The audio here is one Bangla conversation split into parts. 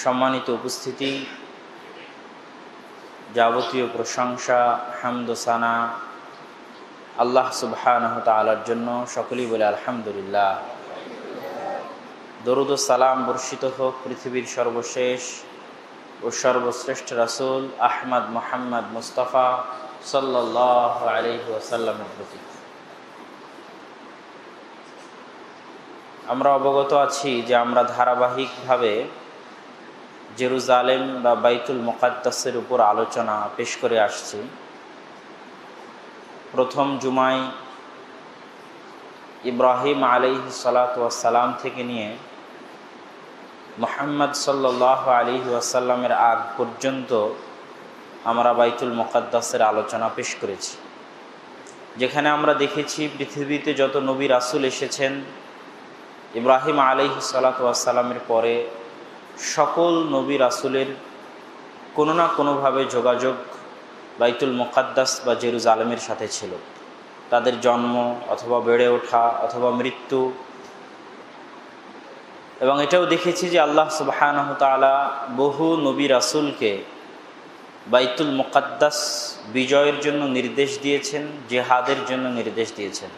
সম্মানিত উপস্থিতি, যাবতীয় প্রশংসা হামদ ও সানা আল্লাহ সুবহানাহু তাআলার জন্য। সকলেই বলে আলহামদুলিল্লাহ। দরুদ ও সালাম বর্ষিত হোক পৃথিবীর সর্বশেষ ও সর্বশ্রেষ্ঠ রাসূল আহমদ মুহাম্মদ মুস্তাফা সাল্লাল্লাহু আলাইহি ওয়াসাল্লামের প্রতি। আমরা অবগত আছি যে আমরা ধারাবাহিকভাবে জেরুজালেম বা বাইতুল মুকাদ্দাসের উপর আলোচনা পেশ করে আসছি। প্রথম জুমায় ইব্রাহিম আলাইহিস সালাতু ওয়াস সালাম থেকে নিয়ে মুহাম্মদ সাল্লাল্লাহু আলাইহি ওয়াসাল্লামের আগ পর্যন্ত আমরা বাইতুল মুকাদ্দাসের আলোচনা পেশ করেছি, যেখানে আমরা দেখেছি পৃথিবীতে যত নবী রাসূল এসেছেন ইব্রাহিম আলাইহিস সালাতু ওয়াস সালামের পরে সকল নবী রাসূলের কোনো না কোনোভাবে যোগাযোগ বাইতুল মুকাদ্দাস বা জেরুজালেমের সাথে ছিল। তাদের জন্ম অথবা বেড়ে ওঠা অথবা মৃত্যু, এবং এটাও দেখেছি যে আল্লাহ সুবহানাহু তাআলা বহু নবী রাসূলকে বাইতুল মুকাদ্দাস বিজয়ের জন্য নির্দেশ দিয়েছেন, জিহাদের জন্য নির্দেশ দিয়েছেন।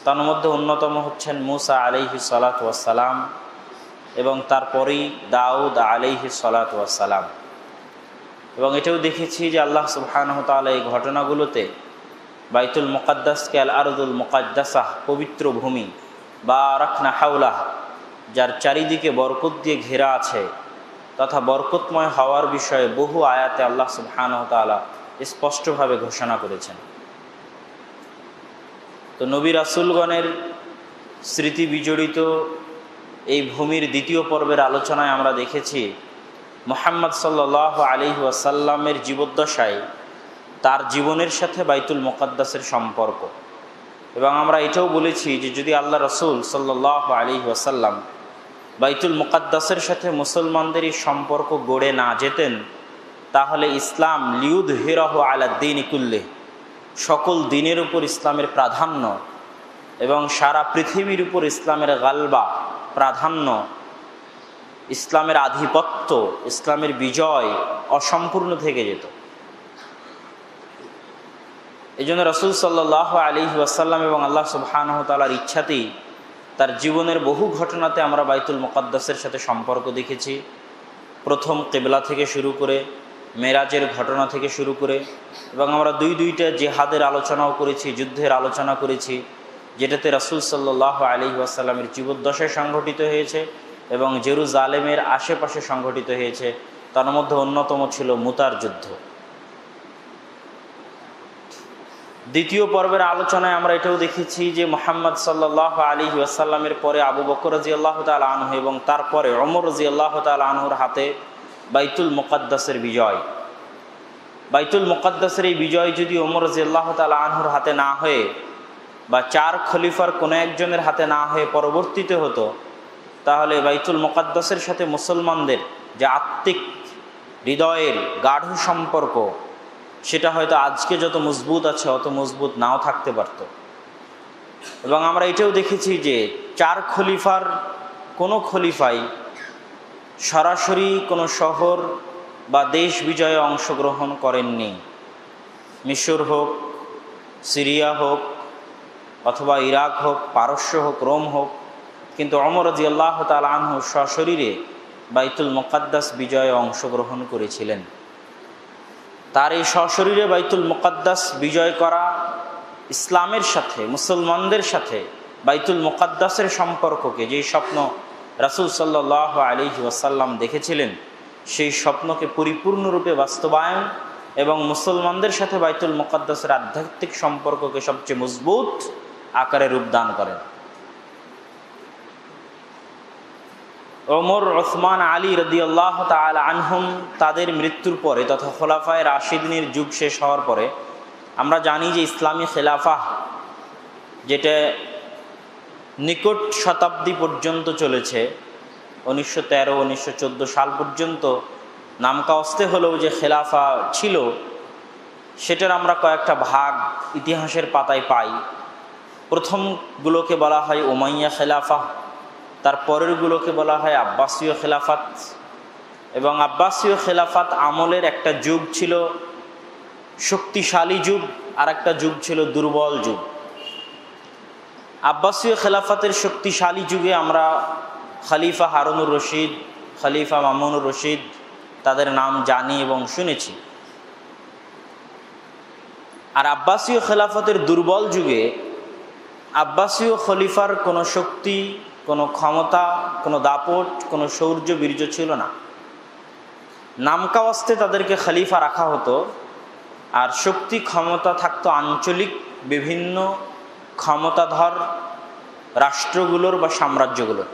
তার মধ্যে অন্যতম হচ্ছেন মুসা আলাইহিস সালাতু ওয়াস সালাম এবং তারপরেই দাউদ আলাইহিস সালাতু ওয়াস সালাম। এবং এটাও দেখেছি যে আল্লাহ সুবহানাহু তাআলা এই ঘটনাগুলোতে বাইতুল মুকাদ্দাসকে আল আরদুল মুকাদ্দাসাহ, পবিত্র ভূমি, বারাকনা হাওলাহ, যার চারিদিকে বরকত দিয়ে ঘেরা আছে তথা বরকতময় হওয়ার বিষয়ে বহু আয়াতে আল্লাহ সুবহানাহু তাআলা স্পষ্টভাবে ঘোষণা করেছেন। তো নবী রাসূলগণের স্মৃতি বিজড়িত এই ভূমির দ্বিতীয় পর্বের আলোচনায় আমরা দেখেছি মুহাম্মদ সাল্লাল্লাহু আলাইহি ওয়াসাল্লামের জীবদ্দশায় তার জীবনের সাথে বাইতুল মুকাদ্দাসের সম্পর্ক। এবং আমরা এটাও বলেছি যে যদি আল্লাহ রাসূল সাল্লাল্লাহু আলাইহি ওয়াসাল্লাম বাইতুল মুকাদ্দাসের সাথে মুসলমানদের এই সম্পর্ক গড়ে না যেতেন, তাহলে ইসলাম লিউযহিরাহু আলা দ্বীনি কুল্লিহি, সকল দিনের উপর ইসলামের প্রাধান্য এবং সারা পৃথিবীর উপর ইসলামের গালবা, প্রাধান্য, ইসলামের আধিপত্য, ইসলামের বিজয় অসম্পূর্ণ থেকে যেত। এই জন্য রাসূল সাল্লাল্লাহু আলাইহি ওয়াসাল্লাম এবং আল্লাহ সুবহানাহু তাআলার ইচ্ছাতেই তার জীবনের বহু ঘটনাতে আমরা বাইতুল মুকাদ্দাসের সাথে সম্পর্ক দেখেছি। প্রথম কিবলা থেকে শুরু করে, মেরাজের ঘটনা থেকে শুরু করে, এবং আমরা দুইটা জিহাদের আলোচনাও করেছি, যুদ্ধের আলোচনা করেছি, যেটাতে রাসূল সাল্লাল্লাহু আলাইহি ওয়াসাল্লামের জীবদ্দশায় সংঘটিত হয়েছে এবং জেরুজালেমের আশেপাশে সংঘটিত হয়েছে। তার মধ্যে অন্যতম ছিল মুতার যুদ্ধ। দ্বিতীয় পর্বের আলোচনায় আমরা এটাও দেখেছি যে মুহাম্মদ সাল্লাল্লাহু আলাইহি ওয়াসাল্লামের পরে আবু বকর রাদিয়াল্লাহু তাআলা আনহু এবং তারপরে ওমর রাদিয়াল্লাহু তাআলা আনহুর হাতে বাইতুল মুকাদ্দাসের বিজয়। বাইতুল মুকাদ্দাসের এই বিজয় যদি ওমর রাদিয়াল্লাহু তাআলা আনহুর হাতে না হয়ে বা চার খলিফার কোনো একজনের হাতে না হয়ে পরবর্তীতে হতো, তাহলে বাইতুল মুকাদ্দাসের সাথে মুসলমানদের যে আত্মিক হৃদয়ের গাঢ় সম্পর্ক, সেটা হয়তো আজকে যত মজবুত আছে অত মজবুত নাও থাকতে পারত। এবং আমরা এটাও দেখেছি যে চার খলিফার কোনো খলিফাই সরাসরি কোনো শহর বা দেশ বিজয়ে অংশগ্রহণ করেননি। মিশর হোক, সিরিয়া হোক, অথবা ইরাক হোক, পারস্য হোক, রোম হোক, কিন্তু ওমর রাদিয়াল্লাহু তাআলা আনহু সশরীরে বাইতুল মুকাদ্দাস বিজয়ে অংশগ্রহণ করেছিলেন। তার এই সশরীরে বাইতুল মুকাদ্দাস বিজয় করা ইসলামের সাথে, মুসলমানদের সাথে বাইতুল মুকাদ্দাসের সম্পর্ককে, যেই স্বপ্ন রাসূল সাল্লাল্লাহু আলাইহি ওয়াসাল্লাম দেখেছিলেন, সেই স্বপ্নকে পরিপূর্ণরূপে বাস্তবায়ন এবং মুসলমানদের সাথে বাইতুল মুকাদ্দাসের আধ্যাত্মিক সম্পর্ককে সবচেয়ে মজবুত আকারে রূপদান করেন। ওমর, ওসমান, আলী রাদিয়াল্লাহু তাআলা আনহুম তাদের মৃত্যুর পরে তথা খোলাফায়ে রাশিদিনের যুগ শেষ হওয়ার পরে আমরা জানি যে ইসলামী খেলাফা, যেটা নিকট শতাব্দী পর্যন্ত চলেছে, 1913-1914 সাল পর্যন্ত নামকাওস্তে হলেও যে খেলাফা ছিল, সেটার আমরা কয়েকটা ভাগ ইতিহাসের পাতায় পাই। প্রথমগুলোকে বলা হয় উমাইয়া খেলাফা, তার পরেরগুলোকে বলা হয় আব্বাসীয় খেলাফত, এবং আব্বাসীয় খেলাফত আমলের একটা যুগ ছিল শক্তিশালী যুগ, আর একটা যুগ ছিল দুর্বল যুগ। আব্বাসীয় খেলাফতের শক্তিশালী যুগে আমরা খলিফা হারুনুর রশিদ, খলিফা মামুনুর রশিদ তাদের নাম জানি এবং শুনেছি। আর আব্বাসীয় খেলাফতের দুর্বল যুগে আব্বাসীয় খলিফার কোনো শক্তি, কোনো ক্ষমতা, কোনো দাপট, কোনো শৌর্য বীর্য ছিল না। নামকাওয়াস্তে তাদেরকে খলিফা রাখা হতো, আর শক্তি ক্ষমতা থাকতো আঞ্চলিক বিভিন্ন ক্ষমতাধর রাষ্ট্রগুলোর বা সাম্রাজ্যগুলোর।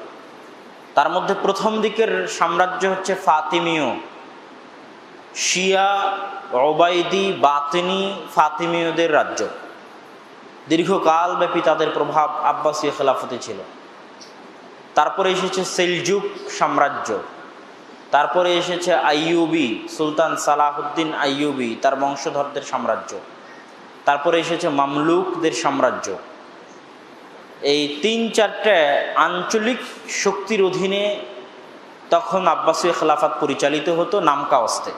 তার মধ্যে প্রথম দিকের সাম্রাজ্য হচ্ছে ফাতিমীয়, শিয়া, ওবায়দি, বাতিনি ফাতিমীয়দের রাজ্য। দীর্ঘকাল ব্যাপী তাদের প্রভাব আব্বাসীয় খেলাফতে ছিল। তারপরে এসেছে সেলজুক সাম্রাজ্য, তারপরে এসেছে আইয়ুবি, সুলতান সালাহুদ্দিন আইয়ুবি তার বংশধরদের সাম্রাজ্য, তারপরে এসেছে মামলুকদের সাম্রাজ্য। এই ৩-৪টে আঞ্চলিক শক্তির অধীনে তখন আব্বাসীয় খেলাফত পরিচালিত হতো নামকাওয়াস্তে।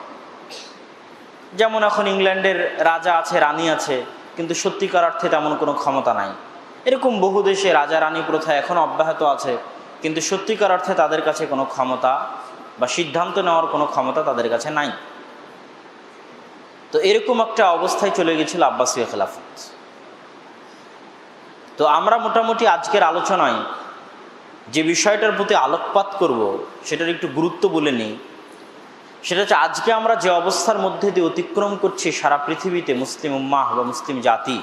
যেমন এখন ইংল্যান্ডের রাজা আছে, রানী আছে, কিন্তু সত্যিকার অর্থে তেমন কোনো ক্ষমতা নাই। এরকম বহু দেশে রাজা রানী প্রথা এখন অব্যাহত আছে, কিন্তু সত্যিকার অর্থে তাদের কাছে কোনো ক্ষমতা বা সিদ্ধান্ত নেওয়ার কোনো ক্ষমতা তাদের কাছে নাই। তো এরকম একটা অবস্থায় চলে গেছিল আব্বাসীয় খেলাফত। তো আমরা মোটামুটি আজকের আলোচনায় যে বিষয়টার প্রতি আলোকপাত করব সেটার একটু গুরুত্ব বলে নিই। সেটা হচ্ছে আজকে আমরা যে অবস্থার মধ্যে দিয়ে অতিক্রম করছি সারা পৃথিবীতে, মুসলিম উম্মাহ বা মুসলিম জাতি,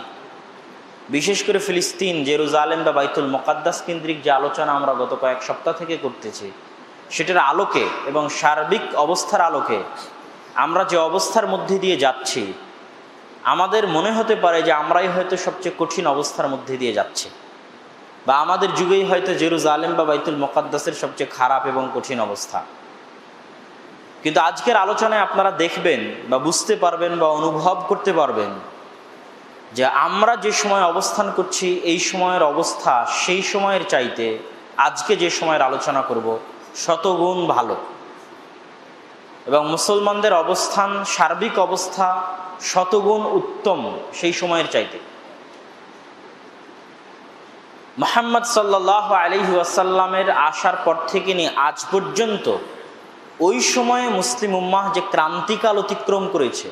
বিশেষ করে ফিলিস্তিন, জেরুজালেম বা বাইতুল মুকাদ্দাস কেন্দ্রিক যে আলোচনা আমরা গত কয়েক সপ্তাহ থেকে করতেছি, সেটার আলোকে এবং সার্বিক অবস্থার আলোকে আমরা যে অবস্থার মধ্যে দিয়ে যাচ্ছি, আমাদের মনে হতে পারে যে আমরাই হয়তো সবচেয়ে কঠিন অবস্থার মধ্যে দিয়ে যাচ্ছি, বা আমাদের যুগেই হয়তো জেরুজালেম বা বাইতুল মুকাদ্দাসের সবচেয়ে খারাপ এবং কঠিন অবস্থা। কিন্তু আজকের আলোচনায় আপনারা দেখবেন বা বুঝতে পারবেন বা অনুভব করতে পারবেন যে আমরা যে সময় অবস্থান করছি, এই সময়ের অবস্থা সেই সময়ের চাইতে আজকে যে সময়ের আলোচনা করব শতগুণ ভালো, এবং মুসলমানদের অবস্থান, সার্বিক অবস্থা শতগুণ উত্তম সেই সময়ের চাইতে। মুহাম্মদ সাল্লাল্লাহু আলাইহি ওয়াসাল্লামের আসার পর থেকে নিয়ে আজ পর্যন্ত ওই সময়ে মুসলিম উম্মাহ যে ক্রান্তিকাল অতিক্রম করেছে,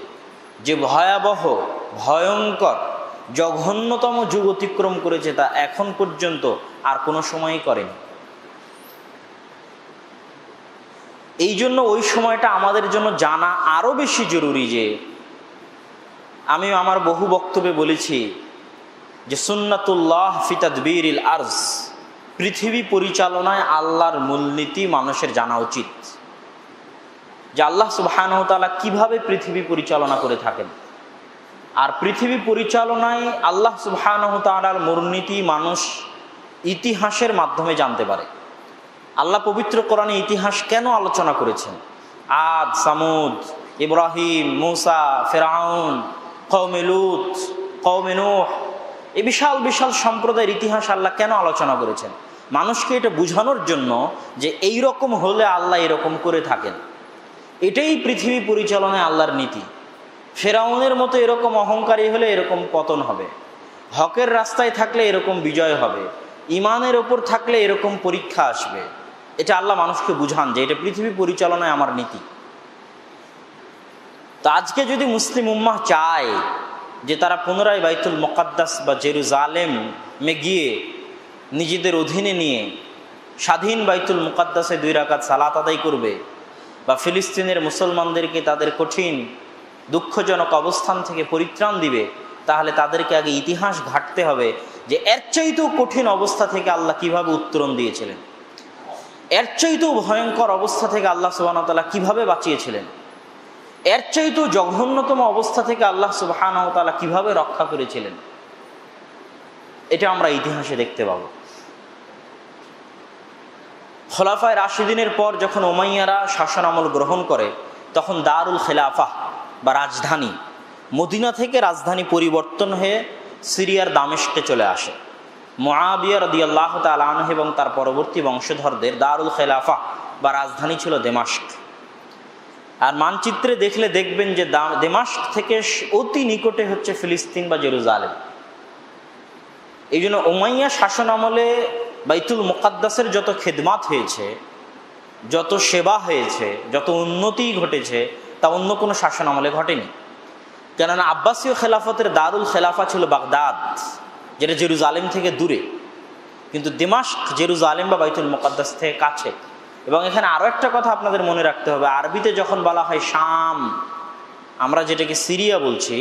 যে ভয়াবহ, ভয়ঙ্কর, জঘন্যতম যুগ অতিক্রম করেছে, তা এখন পর্যন্ত আর কোনো সময়ই করেনি। এই জন্য ওই সময়টা আমাদের জন্য জানা আরও বেশি জরুরি। যে আমি আমার বহু বক্তব্যে বলেছি যে সুন্নাতুল্লাহ ফি তাদবীরিল আরজ, পৃথিবী পরিচালনায় আল্লাহর মূলনীতি মানুষের জানা উচিত। যে আল্লাহ সুবহানাহু ওয়া তাআলা কিভাবে পৃথিবী পরিচালনা করে থাকেন, আর পৃথিবী পরিচালনায় আল্লাহ সুবহানাহু ওয়া তাআলার মূলনীতি মানুষ ইতিহাসের মাধ্যমে জানতে পারে। আল্লাহ পবিত্র কোরআনে ইতিহাস কেন আলোচনা করেছেন? আদ, সামুদ, ইব্রাহিম, মুসা, ফিরআউন, কওমে লূত, কওমে নূহ, এই বিশাল বিশাল সম্প্রদায়ের ইতিহাস আল্লাহ কেন আলোচনা করেছেন? মানুষকে এটা বোঝানোর জন্য যে এই রকম হলে আল্লাহ এরকম করে থাকেন। এটাই পৃথিবী পরিচালনায় আল্লাহর নীতি। ফিরআউনের মতো এরকম অহংকারী হলে এরকম পতন হবে, হকের রাস্তায় থাকলে এরকম বিজয় হবে, ইমানের ওপর থাকলে এরকম পরীক্ষা আসবে। এটা আল্লাহ মানুষকে বুঝান যে এটা পৃথিবী পরিচালনায় আমার নীতি। তো আজকে যদি মুসলিম উম্মাহ চায় যে তারা পুনরায় বাইতুল মুকাদ্দাস বা জেরুজালেমে গিয়ে নিজেদের অধীনে নিয়ে স্বাধীন বাইতুল মুকাদ্দাসে 2 রাকাত সালাত আদায় করবে, বা ফিলিস্তিনের মুসলমানদেরকে তাদের কঠিন দুঃখজনক অবস্থান থেকে পরিত্রাণ দিবে, তাহলে তাদেরকে আগে ইতিহাস ঘাঁটতে হবে যে এর চাইতেও কঠিন অবস্থা থেকে আল্লাহ কিভাবে উত্তরণ দিয়েছিলেন, এর চাইতেও ভয়ঙ্কর অবস্থা থেকে আল্লাহ সুবহানাহু ওয়া তাআলা কিভাবে বাঁচিয়েছিলেন, এর চাইতেও জঘন্যতম অবস্থা থেকে আল্লাহ সুবহানাহু ওয়া তাআলা কিভাবে রক্ষা করেছিলেন। এটা আমরা ইতিহাসে দেখতে পাব। খোলাফায়ে রাশিদিনের পর যখন উমাইয়ারা শাসন আমল গ্রহণ করে, তখন দারুল খেলাফা বা রাজধানী, মদিনা থেকে রাজধানী পরিবর্তন হয়ে সিরিয়ার দামেস্কে চলে আসে। মুআবিয়া রাদিয়াল্লাহু তাআলা আনহু এবং তার পরবর্তী বংশধরদের দারুল খেলাফা বা রাজধানী ছিল দামেস্ক। আর মানচিত্রে দেখলে দেখবেন যে দামেস্ক থেকে অতি নিকটে হচ্ছে ফিলিস্তিন বা জেরুজালেম। এই জন্য উমাইয়া শাসন আমলে বাইতুল মুকাদ্দাসের যত খেদমাত হয়েছে, যত সেবা হয়েছে, যত উন্নতি ঘটেছে, তা অন্য কোনো শাসন আমলে ঘটেনি। কেননা আব্বাসীয় খেলাফতের দারুল খেলাফা ছিল বাগদাদ, যেটা জেরুজালেম থেকে দূরে, কিন্তু দামেস্ক জেরুজালেম বা বাইতুল মুকাদ্দাস থেকে কাছে। এবং এখানে আরও একটা কথা আপনাদের মনে রাখতে হবে, আরবিতে যখন বলা হয় শাম, আমরা যেটাকে সিরিয়া বলছি,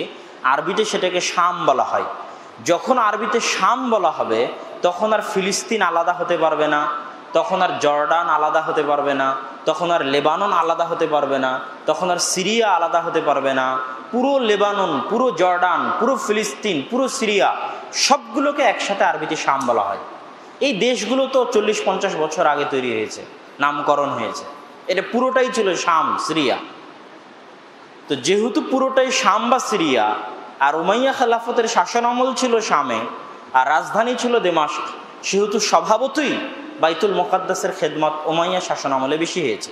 আরবিতে সেটাকে শাম বলা হয়। যখন আরবিতে শাম বলা হবে তখন আর ফিলিস্তিন আলাদা হতে পারবে না, তখন আর জর্ডান আলাদা হতে পারবে না, তখন আর লেবানন আলাদা হতে পারবে না, তখন আর সিরিয়া আলাদা হতে পারবে না। পুরো লেবানন, পুরো জর্ডান, পুরো ফিলিস্তিন, পুরো সিরিয়া সবগুলোকে একসাথে আরবিতে শাম বলা হয়। এই দেশগুলো তো 40-50 বছর আগে তৈরি হয়েছে, নামকরণ হয়েছে, এটা পুরোটাই ছিল শাম, সিরিয়া। তো যেহেতু পুরোটাই শাম বা সিরিয়া, আর উমাইয়া খেলাফতের শাসন আমল ছিল শামে, আর রাজধানী ছিল দামেস্ক, সেহেতু স্বভাবতই বাইতুল মুকাদ্দাসের খেদমত উমাইয়া শাসন আমলে বেশি হয়েছে।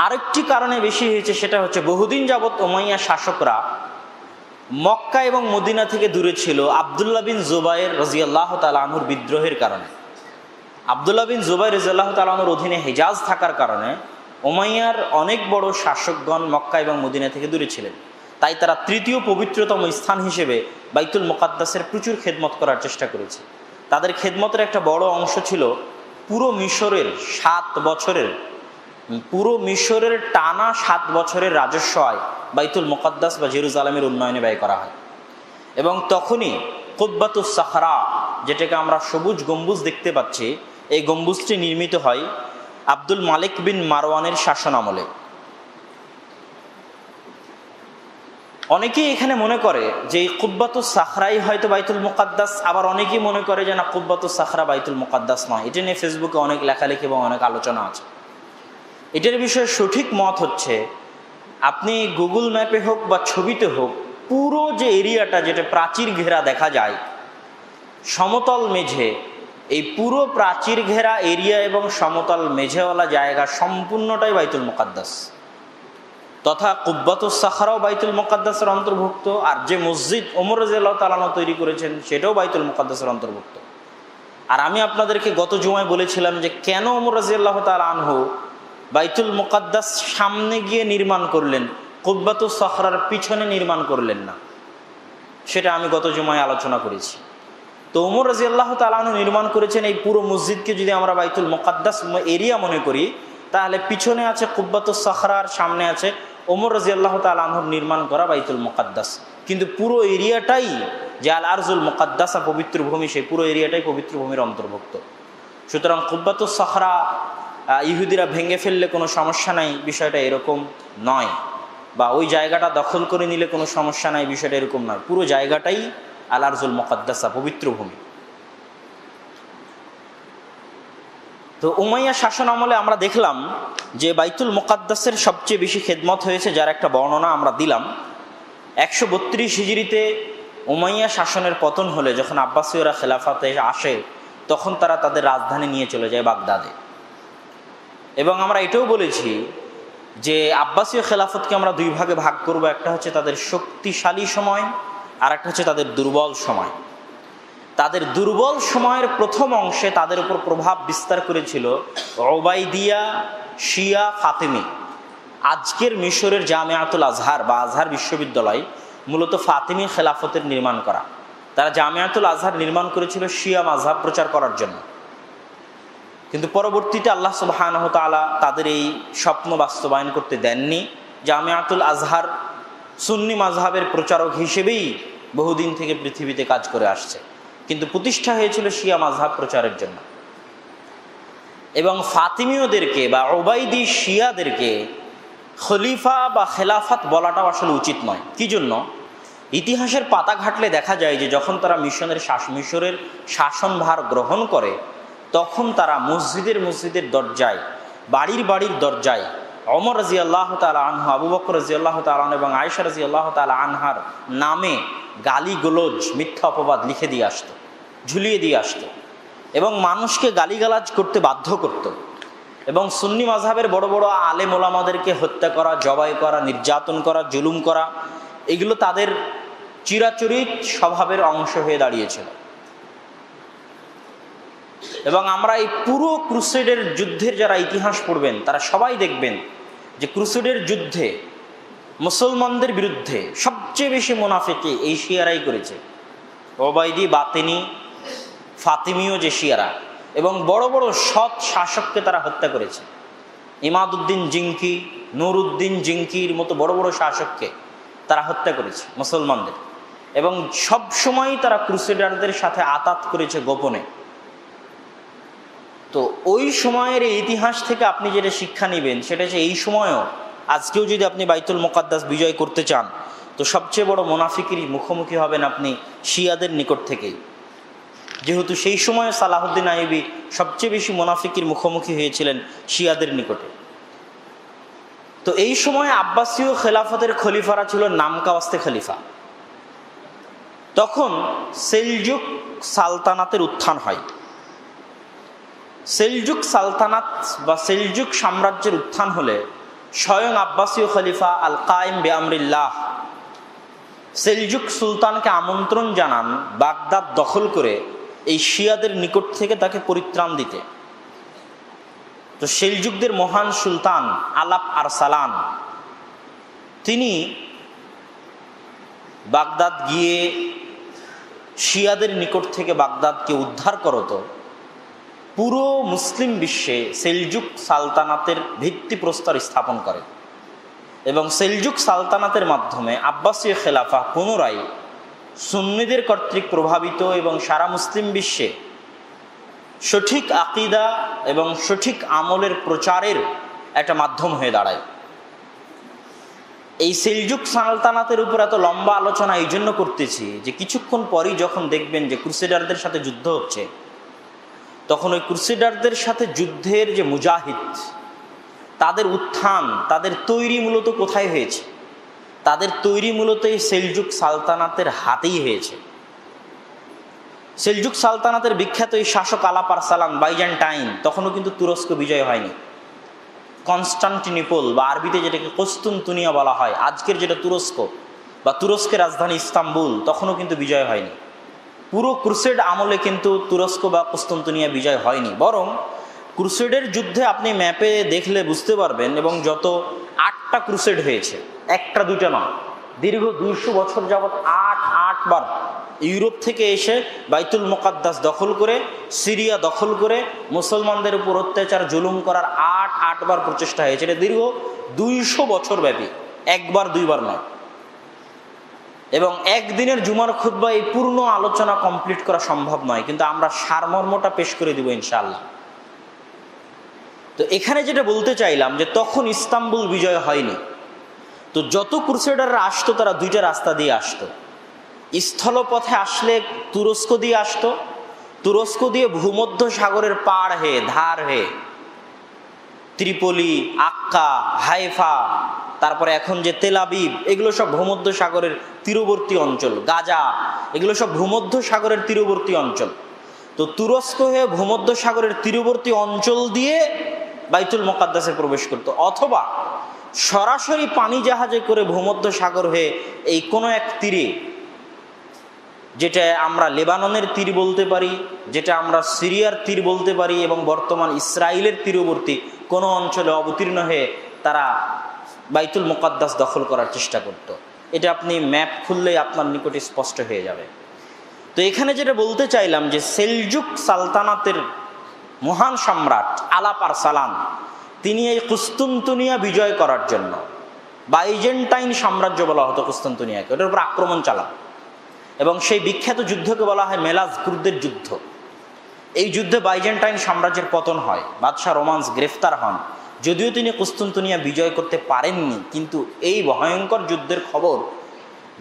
আরেকটি কারণে বেশি হয়েছে, সেটা হচ্ছে বহুদিন যাবৎ উমাইয়া শাসকরা মক্কা এবং মদিনা থেকে দূরে ছিল আবদুল্লাহ বিন জুবাইর রাদিয়াল্লাহু তাআলা আনহুর বিদ্রোহের কারণে। আবদুল্লাহ বিন জুবাইর রাদিয়াল্লাহু তাআলা আনহুর অধীনে হিজাজ থাকার কারণে উমাইয়ার অনেক বড় শাসকগণ মক্কা এবং মদিনা থেকে দূরে ছিলেন। তাই তারা তৃতীয় পবিত্রতম স্থান হিসেবে বাইতুল মুকাদ্দাসের প্রচুর খেদমত করার চেষ্টা করেছে। তাদের খেদমতের একটা বড় অংশ ছিল পুরো মিশরের 7 বছরের, পুরো মিশরের টানা 7 বছরের রাজস্ব আয় বাইতুল মুকাদ্দাস বা জেরুজালেমের উন্নয়নে ব্যয় করা হয়। এবং তখনই কুব্বাতুস সাখরা, যেটাকে আমরা সবুজ গম্বুজ দেখতে পাচ্ছি, এই গম্বুজটি নির্মিত হয় আব্দুল মালিক বিন মারওয়ানের শাসন আমলে। অনেকেই এখানে মনে করে যে এই কুব্বাতুস সাখরাই হয়তো বাইতুল মুকাদ্দাস, আবার অনেকেই মনে করে যে না, কুব্বাতুস সাখরা বাইতুল মুকাদ্দাস নয়। এটা নিয়ে ফেসবুকে অনেক লেখালেখি এবং অনেক আলোচনা আছে। এটার বিষয়ে সঠিক মত হচ্ছে, আপনি গুগল ম্যাপে হোক বা ছবিতে হোক, পুরো যে এরিয়াটা, যেটা প্রাচীর ঘেরা দেখা যায়, সমতল মেঝে, এই পুরো প্রাচীর ঘেরা এরিয়া এবং সমতল মেঝেওয়ালা জায়গা সম্পূর্ণটাই বাইতুল মুকাদ্দাস, তথা কুব্বাতুস সাখরাও বাইতুল মুকাদ্দাসের অন্তর্ভুক্ত। আর যে মসজিদ ওমর রাদিয়াল্লাহু তাআলা আনহু তৈরি করেছেন, সেটাও বাইতুল মুকাদ্দাসের অন্তর্ভুক্ত। আর আমি আপনাদেরকে গত জুমায় বলেছিলাম যে কেন ওমর রাদিয়াল্লাহু তাআলা আনহু বাইতুল মুকাদ্দাস সামনে গিয়ে নির্মাণ করলেন, কুব্বাতুস সাখরার পিছনে নির্মাণ করলেন না, সেটা আমি গত জুমায় আলোচনা করেছি। তো ওমর রাদিয়াল্লাহু তাআলা আনহু নির্মাণ করেছেন এই পুরো মসজিদকে যদি আমরা বাইতুল মুকাদ্দাস এরিয়া মনে করি, তাহলে পিছনে আছে কুব্বাতুস সাখরা আর সামনে আছে ওমর রাদিয়াল্লাহু তাআলা আনহুর নির্মাণ করা বাইতুল মুকাদ্দাস। কিন্তু পুরো এরিয়াটাই যে আল আরজুল মুকাদ্দাসা, পবিত্র ভূমি, সেই পুরো এরিয়াটাই পবিত্র ভূমির অন্তর্ভুক্ত। সুতরাং কুব্বাতুস সাখরা ইহুদিরা ভেঙে ফেললে কোনো সমস্যা নাই, বিষয়টা এরকম নয়, বা ওই জায়গাটা দখল করে নিলে কোনো সমস্যা নাই, বিষয়টা এরকম নয়। পুরো জায়গাটাই আল আরজুল মুকাদ্দাসা, পবিত্র ভূমি। তো উমাইয়া শাসন আমলে আমরা দেখলাম যে বাইতুল মুকাদ্দাসের সবচেয়ে বেশি খেদমত হয়েছে, যার একটা বর্ণনা আমরা দিলাম। 132 হিজরিতে উমাইয়া শাসনের পতন হলে, যখন আব্বাসীয়রা খেলাফতে আসে, তখন তারা তাদের রাজধানী নিয়ে চলে যায় বাগদাদে। এবং আমরা এটাও বলেছি যে আব্বাসীয় খেলাফতকে আমরা 2 ভাগে ভাগ করব, একটা হচ্ছে তাদের শক্তিশালী সময়, আর একটা হচ্ছে তাদের দুর্বল সময়। তাদের দুর্বল সময়ের প্রথম অংশে তাদের উপর প্রভাব বিস্তার করেছিল ওবাইদিয়া, শিয়া, ফাতেমি। আজকের মিশরের জামিয়াতুল আজহার বা আজহার বিশ্ববিদ্যালয় মূলত ফাতেমি খেলাফতের নির্মাণ করা। তারা জামিয়াতুল আজহার নির্মাণ করেছিল শিয়া মাযহাব প্রচার করার জন্য। কিন্তু পরবর্তীতে আল্লাহ সুবহানাহু ওয়া তাআলা তাদের এই স্বপ্ন বাস্তবায়ন করতে দেননি। জামিয়াতুল আজহার সুন্নি মাযহাবের প্রচারক হিসেবেই বহুদিন থেকে পৃথিবীতে কাজ করে আসছে, কিন্তু প্রতিষ্ঠা হয়েছিল শিয়া মাযহাব প্রচারের জন্য। এবং ফাতিমীয়দেরকে বা ওবাইদি শিয়াদেরকে খলিফা বা খেলাফত বলাটাও আসলে উচিত নয়। কি জন্য? ইতিহাসের পাতা ঘাটলে দেখা যায় যে যখন তারা মিশরের শাসনভার গ্রহণ করে, তখন তারা মসজিদের দরজায়, বাড়ির দরজায় ওমর রাদিয়াল্লাহু তাআলা আনহু, আবু বকর রাদিয়াল্লাহু তাআলা আনহু এবং আয়েশা রাদিয়াল্লাহু তাআলা আনহার নামে গালিগোলজ, মিথ্যা অপবাদ লিখে দিয়ে আসতো, ঝুলিয়ে দিয়ে আসতো এবং মানুষকে গালিগালাজ করতে বাধ্য করত। এবং সুন্নি মাযহাবের বড় বড় আলেম ওলামাদেরকে হত্যা করা, জবাই করা, নির্যাতন করা, জুলুম করা, এগুলো তাদের চিরাচরিত স্বভাবের অংশ হয়ে দাঁড়িয়েছিল। এবং আমরা এই পুরো ক্রুসেডের যুদ্ধের যারা ইতিহাস পড়বেন তারা সবাই দেখবেন যে ক্রুসেডের যুদ্ধে মুসলমানদের বিরুদ্ধে সবচেয়ে বেশি মুনাফিকি এই শিয়ারাই করেছে। ওবাইদি, বাতিনি, ফাতিমীয় যে শিয়ারা, এবং বড় বড় সৎ শাসককে তারা হত্যা করেছে। ইমাদউদ্দিন জিঙ্কি, নুরউদ্দিন জিঙ্কির মতো বড় বড় শাসককে তারা হত্যা করেছে মুসলমানদের, এবং সব সময় তারা ক্রুসেডারদের সাথে আতাত করেছে গোপনে। তো ওই সময়ের এই ইতিহাস থেকে আপনি যেটা শিক্ষা নেবেন সেটা হচ্ছে এই সময়ও আজকেও যদি আপনি বাইতুল মুকাদ্দাস বিজয় করতে চান তো সবচেয়ে বড় মুনাফিকের মুখোমুখি হবেন আপনি শিয়াদের নিকট থেকেই, যেহেতু সেই সময় সালাহুদ্দিন আইয়ুবী সবচেয়ে বেশি মুনাফিকের মুখোমুখি হয়েছিলেন শিয়াদের নিকটে। তো এই সময় আব্বাসীয় খেলাফতের খলিফারা ছিল নামকাওয়াস্তে খলিফা। তখন সেলজুক সালতানাতের উত্থান হয়। সেলজুক সালতানাত বা সেলজুক সাম্রাজ্যের উত্থান হলে স্বয়ং আব্বাসীয় খলিফা আল কায়েম বিআমরিল্লাহ সেলজুক সুলতানকে আমন্ত্রণ জানান বাগদাদ দখল করে এই শিয়াদের নিকট থেকে তাকে পরিত্রাণ দিতে। তো সেলজুকদের মহান সুলতান আলাপ আরসালান তিনি বাগদাদ গিয়ে শিয়াদের নিকট থেকে বাগদাদকে উদ্ধার করত। পুরো মুসলিম বিশ্বে সেলজুক সালতানাতের ভিত্তিপ্রস্তর স্থাপন করে এবং সেলজুক সালতানাতের মাধ্যমে আব্বাসীয় খেলাফা পুনরায় সুন্নিদের কর্তৃক প্রভাবিত এবং সারা মুসলিম বিশ্বে সঠিক আকিদা এবং সঠিক আমলের প্রচারের একটা মাধ্যম হয়ে দাঁড়ায়। এই সেলজুক সালতানাতের উপর এত লম্বা আলোচনা এই জন্য করতেছি যে কিছুক্ষণ পরই যখন দেখবেন যে ক্রুসেডারদের সাথে যুদ্ধ হচ্ছে তখন ওই ক্রুসেডারদের সাথে যুদ্ধের যে মুজাহিদ তাদের উত্থান, তাদের তৈরি মূলত কোথায় হয়েছে? তাদের তৈরি মূলত এই সেলজুক সালতানাতের হাতেই হয়েছে। সেলজুক সালতানাতের বিখ্যাত এই শাসক আলাপ আরসালান বাইজেন্টাইন তখনও কিন্তু তুরস্ক বিজয় হয়নি। কনস্টান্টিনোপল বা আরবিতে যেটাকে কুস্তুনতুনিয়া বলা হয়, আজকের যেটা তুরস্ক বা তুরস্কের রাজধানী ইস্তাম্বুল, তখনও কিন্তু বিজয় হয়নি। পুরো ক্রুসেড আমলে কিন্তু তুরস্ক বা কুস্তুনতুনিয়া বিজয় হয়নি, বরং ক্রুসেডের যুদ্ধে আপনি ম্যাপে দেখলে বুঝতে পারবেন এবং যত 8টা ক্রুসেড হয়েছে, একটা দুইটা নয়, দীর্ঘ 200 বছর যাবৎ 8 বার ইউরোপ থেকে এসে বাইতুল মুকাদ্দাস দখল করে, সিরিয়া দখল করে মুসলমানদের উপর অত্যাচার জুলুম করার 8 বার প্রচেষ্টা হয়েছে। এটা দীর্ঘ 200 বছর ব্যাপী, একবার দুইবার নয়। এবং একদিনের জুমার খুতবা এই পূর্ণ আলোচনা কমপ্লিট করা সম্ভব নয়, কিন্তু আমরা সারমর্মটা পেশ করে দিব ইনশাআল্লাহ। তো এখানে যেটা বলতে চাইলাম যে তখন ইস্তাম্বুল বিজয় হয়নি। তো যত ক্রুসেডাররা আসতো তারা দুইটা রাস্তা দিয়ে আসতো। স্থলপথে আসলে তুরস্ক দিয়ে আসতো, তুরস্ক দিয়ে ভূমধ্য সাগরের পাড় হয়ে ধার হয়ে ত্রিপলি, আক্কা, হাইফা, তারপরে এখন যে তেল আবিব, এগুলো সব ভূমধ্য সাগরের তীরবর্তী অঞ্চল, গাজা, এগুলো সব ভূমধ্য সাগরের তীরবর্তী অঞ্চল। তো তুরস্ক হয়ে ভূমধ্য সাগরের তীরবর্তী অঞ্চল দিয়ে বাইতুল মুকাদ্দাসে প্রবেশ করত, অথবা সরাসরি পানি জাহাজে করে ভূমধ্য সাগর হয়ে এই কোনো এক তীরে, যেটা আমরা লেবাননের তীর বলতে পারি, যেটা আমরা সিরিয়ার তীর বলতে পারি, এবং বর্তমান ইসরায়েলের তীরবর্তী কোনো অঞ্চলে অবতীর্ণ হয়ে তারা বাইতুল মুকাদ্দাস দখল করার চেষ্টা করত। এটা আপনি ম্যাপ খুললেই আপনার নিকটে স্পষ্ট হয়ে যাবে। তো এখানে যেটা বলতে চাইলাম যে সেলজুক সালতানাতের মহান সম্রাট আলাপ আরসালান তিনি এই কুস্তুনতুনিয়া বিজয় করার জন্য, বাইজেন্টাইন সাম্রাজ্য বলা হতো কুস্তুনতুনিয়াকে, ওটার উপর আক্রমণ চালান, এবং সেই বিখ্যাত যুদ্ধকে বলা হয় মেলাজকুরদের যুদ্ধ। এই যুদ্ধে বাইজেন্টাইন সাম্রাজ্যের পতন হয়, বাদশাহ রোমান্স গ্রেফতার হন। যদিও তিনি কুস্তুনতুনিয়া বিজয় করতে পারেননি, কিন্তু এই ভয়ঙ্কর যুদ্ধের খবর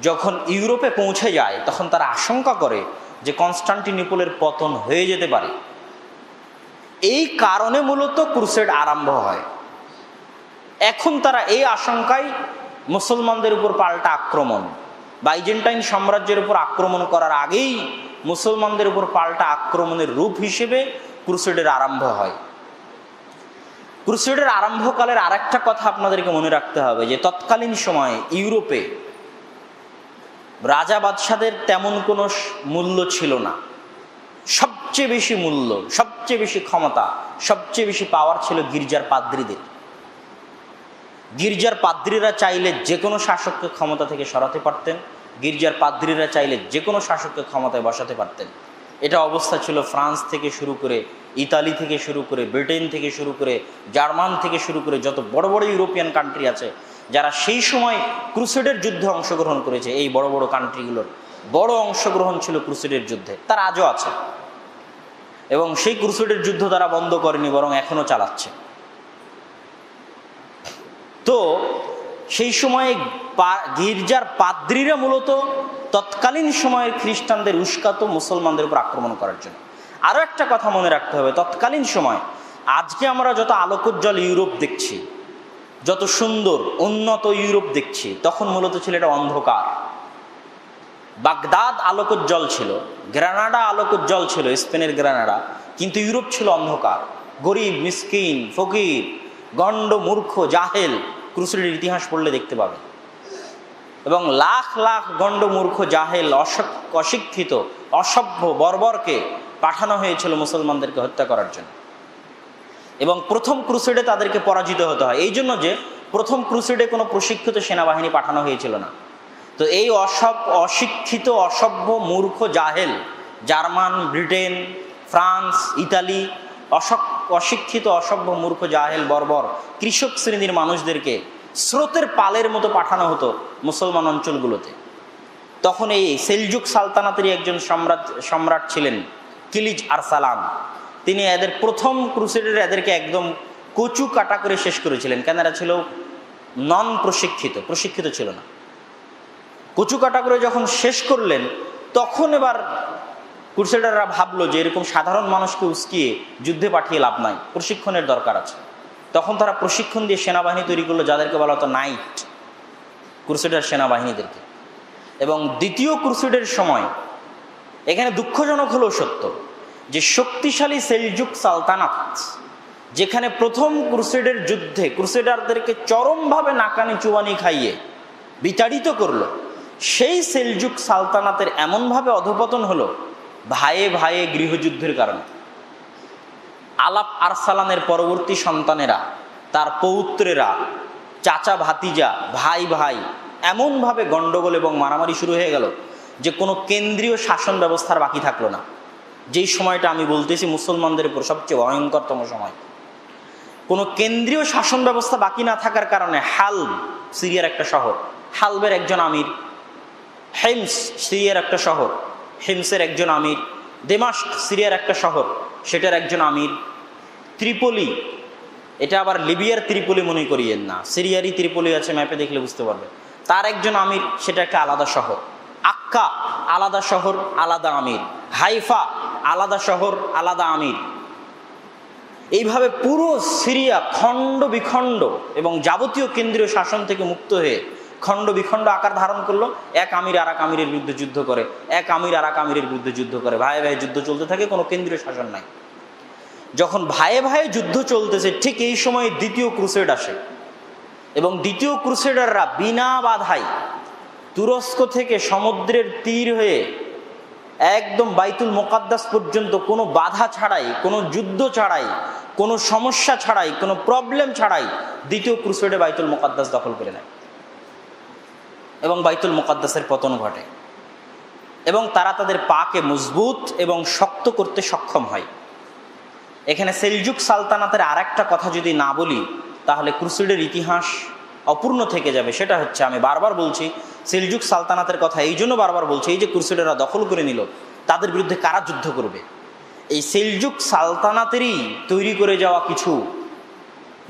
যখন ইউরোপে পৌঁছে যায় তখন তারা আশঙ্কা করে যে কনস্টান্টিনোপলের পতন হয়ে যেতে পারে। এই কারণে মূলত ক্রুসেড আরম্ভ হয়। এখন তারা এই আশঙ্কায় মুসলমানদের উপর পাল্টা আক্রমণ, বাইজেন্টাইন সাম্রাজ্যের উপর আক্রমণ করার আগেই মুসলমানদের উপর পাল্টা আক্রমণের রূপ হিসেবে ক্রুসেডের আরম্ভ হয়। ক্রুসেডের আরম্ভকালের আরেকটা কথা আপনাদেরকে মনে রাখতে হবে যে তৎকালীন সময়ে ইউরোপে রাজা বাদশাদের তেমন কোনো মূল্য ছিল না। সবচেয়ে বেশি মূল্য, সবচেয়ে বেশি ক্ষমতা, সবচেয়ে বেশি পাওয়ার ছিল গির্জার পাদ্রীদের। গির্জার পাদ্রীরা চাইলে যে কোনো শাসককে ক্ষমতা থেকে সরাতে পারতেন, গির্জার পাদ্রীরা চাইলে যে কোনো শাসককে ক্ষমতায় বসাতে পারতেন। এটা অবস্থা ছিল ফ্রান্স থেকে শুরু করে, ইতালি থেকে শুরু করে, ব্রিটেন থেকে শুরু করে, জার্মান থেকে শুরু করে যত বড় বড় ইউরোপিয়ান কান্ট্রি আছে যারা সেই সময় ক্রুসেডের যুদ্ধে অংশগ্রহণ করেছে, এই বড় বড় কান্ট্রিগুলোর বড় অংশগ্রহণ ছিল ক্রুসেডের যুদ্ধে, তারা আজও আছে। এবং সেই ক্রুসেডের যুদ্ধ তারা বন্ধ করেনি, বরং এখনো চালাচ্ছে। তো সেই সময়ে গির্জার পাদ্রীরা মূলত তৎকালীন সময়ের খ্রিস্টানদের উস্কাতো মুসলমানদের উপর আক্রমণ করার জন্য। আরও একটা কথা মনে রাখতে হবে, তৎকালীন সময় আজকে আমরা যত আলোকোজ্জ্বল ইউরোপ দেখছি, যত সুন্দর উন্নত ইউরোপ দেখছি, তখন মূলত ছিল এটা অন্ধকার। বাগদাদ আলোকোজ্জ্বল ছিল, গ্রানাডা আলোকোজ্জ্বল ছিল, স্পেনের গ্রানাডা, কিন্তু ইউরোপ ছিল অন্ধকার। গরিব, মিসকিন, ফকির, গণ্ড, মূর্খ, জাহেল ক্রুসেডের ইতিহাস পড়লে দেখতে পাবে। এবং লাখ লাখ গণ্ড, মূর্খ, জাহেল, অশিক্ষিত, অসভ্য বর্বরকে পাঠানো হয়েছিল মুসলমানদেরকে হত্যা করার জন্য। এবং প্রথম ক্রুসেডে তাদেরকে পরাজিত হতে হয়, এই জন্য যে প্রথম ক্রুসেডে কোনো প্রশিক্ষিত সেনাবাহিনী পাঠানো হয়েছিল না। তো এই অশিক্ষিত, অসভ্য, মূর্খ, জাহেল, জার্মান, ব্রিটেন, ফ্রান্স, ইতালি, অশিক্ষিত, অসভ্য, মূর্খ, জাহেল, বর্বর কৃষক শ্রেণীর মানুষদেরকে স্রোতের পালের মতো পাঠানো হতো মুসলমান অঞ্চলগুলোতে। তখন এই সেলজুক সালতানাতেরই একজন সম্রাট ছিলেন কিলিজ আরসালান। তিনি এদের প্রথম ক্রুসেডের এদেরকে একদম কচু কাটা করে শেষ করেছিলেন, কেন এরা ছিল নন প্রশিক্ষিত ছিল না। কচু কাটা করে যখন শেষ করলেন, তখন এবার ক্রুসেডাররা ভাবলো যে এরকম সাধারণ মানুষকে উস্কিয়ে যুদ্ধে পাঠিয়ে লাভ নাই, প্রশিক্ষণের দরকার আছে। তখন তারা প্রশিক্ষণ দিয়ে সেনাবাহিনী তৈরি করলো, যাদেরকে বলা হতো নাইট, ক্রুসেডার সেনাবাহিনীদেরকে। এবং দ্বিতীয় ক্রুসেডের সময় এখানে দুঃখজনক হলেও সত্য যে শক্তিশালী সেলজুক সালতানাত, যেখানে প্রথম ক্রুসেডের যুদ্ধে ক্রুসেডারদেরকে চরমভাবে নাকানি চুবানি খাইয়ে বিতাড়িত করলো, সেই সেলজুক সালতানাতের এমনভাবে অধঃপতন হলো ভাইয়ে ভাইয়ে গৃহযুদ্ধের কারণে। আলাপ আরসালানের পরবর্তী সন্তানেরা, তার পৌত্রেরা, চাচা ভাতিজা, ভাই ভাই এমনভাবে গণ্ডগোল এবং মারামারি শুরু হয়ে গেল যে কোনো কেন্দ্রীয় শাসন ব্যবস্থার বাকি থাকলো না। যেই সময়টা আমি বলতেছি মুসলমানদের উপর সবচেয়ে ভয়ঙ্করতম সময়, কোনো কেন্দ্রীয় শাসন ব্যবস্থা বাকি না থাকার কারণে হালব, সিরিয়ার একটা শহর, হালবের একজন আমির, হেমস সিরিয়ার একটা শহর, হেমসের একজন আমির, দেমাস্ক সিরিয়ার একটা শহর, সেটার একজন আমির, ত্রিপলি, এটা আবার লিবিয়ার ত্রিপলি মনে করিয়েন না, সিরিয়ারই ত্রিপলি আছে, ম্যাপে দেখলে বুঝতে পারবে, তার একজন আমির, সেটা একটা আলাদা শহর। আক্কা আলাদা শহর, আলাদা আমির। হাইফা আলাদা শহর, আলাদা আমির। এইভাবে পুরো সিরিয়া খণ্ড বিখণ্ড এবং যাবতীয় কেন্দ্রীয় শাসন থেকে মুক্ত হয়ে খণ্ড বিখণ্ড আকার ধারণ করলো। এক আমির আর এক আমিরের বিরুদ্ধে যুদ্ধ করে, এক আমির আর এক আমিরের বিরুদ্ধে যুদ্ধ করে, ভাইয়ে ভাইয়ে যুদ্ধ চলতে থাকে, কোনো কেন্দ্রীয় শাসন নাই। যখন ভাইয়ে ভাইয়ে যুদ্ধ চলতেছে, ঠিক এই সময় দ্বিতীয় ক্রুসেড আসে। এবং দ্বিতীয় ক্রুসেডাররা বিনা বাধায় তুরস্ক থেকে সমুদ্রের তীর হয়ে একদম বাইতুল মুকাদ্দাস পর্যন্ত কোনো বাধা ছাড়াই, কোনো যুদ্ধ ছাড়াই, কোনো সমস্যা ছাড়াই, কোনো প্রবলেম ছাড়াই দ্বিতীয় ক্রুসেডে বাইতুল মুকাদ্দাস দখল করে নেয় এবং বাইতুল মুকাদ্দাসের পতন ঘটে এবং তারা তাদের পাকে মজবুত এবং শক্ত করতে সক্ষম হয়। এখানে সেলজুক সালতানাতের আর একটা কথা যদি না বলি তাহলে ক্রুসেডের ইতিহাস অপূর্ণ থেকে যাবে। সেটা হচ্ছে, আমি বারবার বলছি সেলজুক সালতানাতের কথা, এই জন্য বারবার বলছি, এই যে ক্রুসেডাররা দখল করে নিল, তাদের বিরুদ্ধে কারা যুদ্ধ করবে? এই সেলজুক সালতানাতেরই তৈরি করে যাওয়া কিছু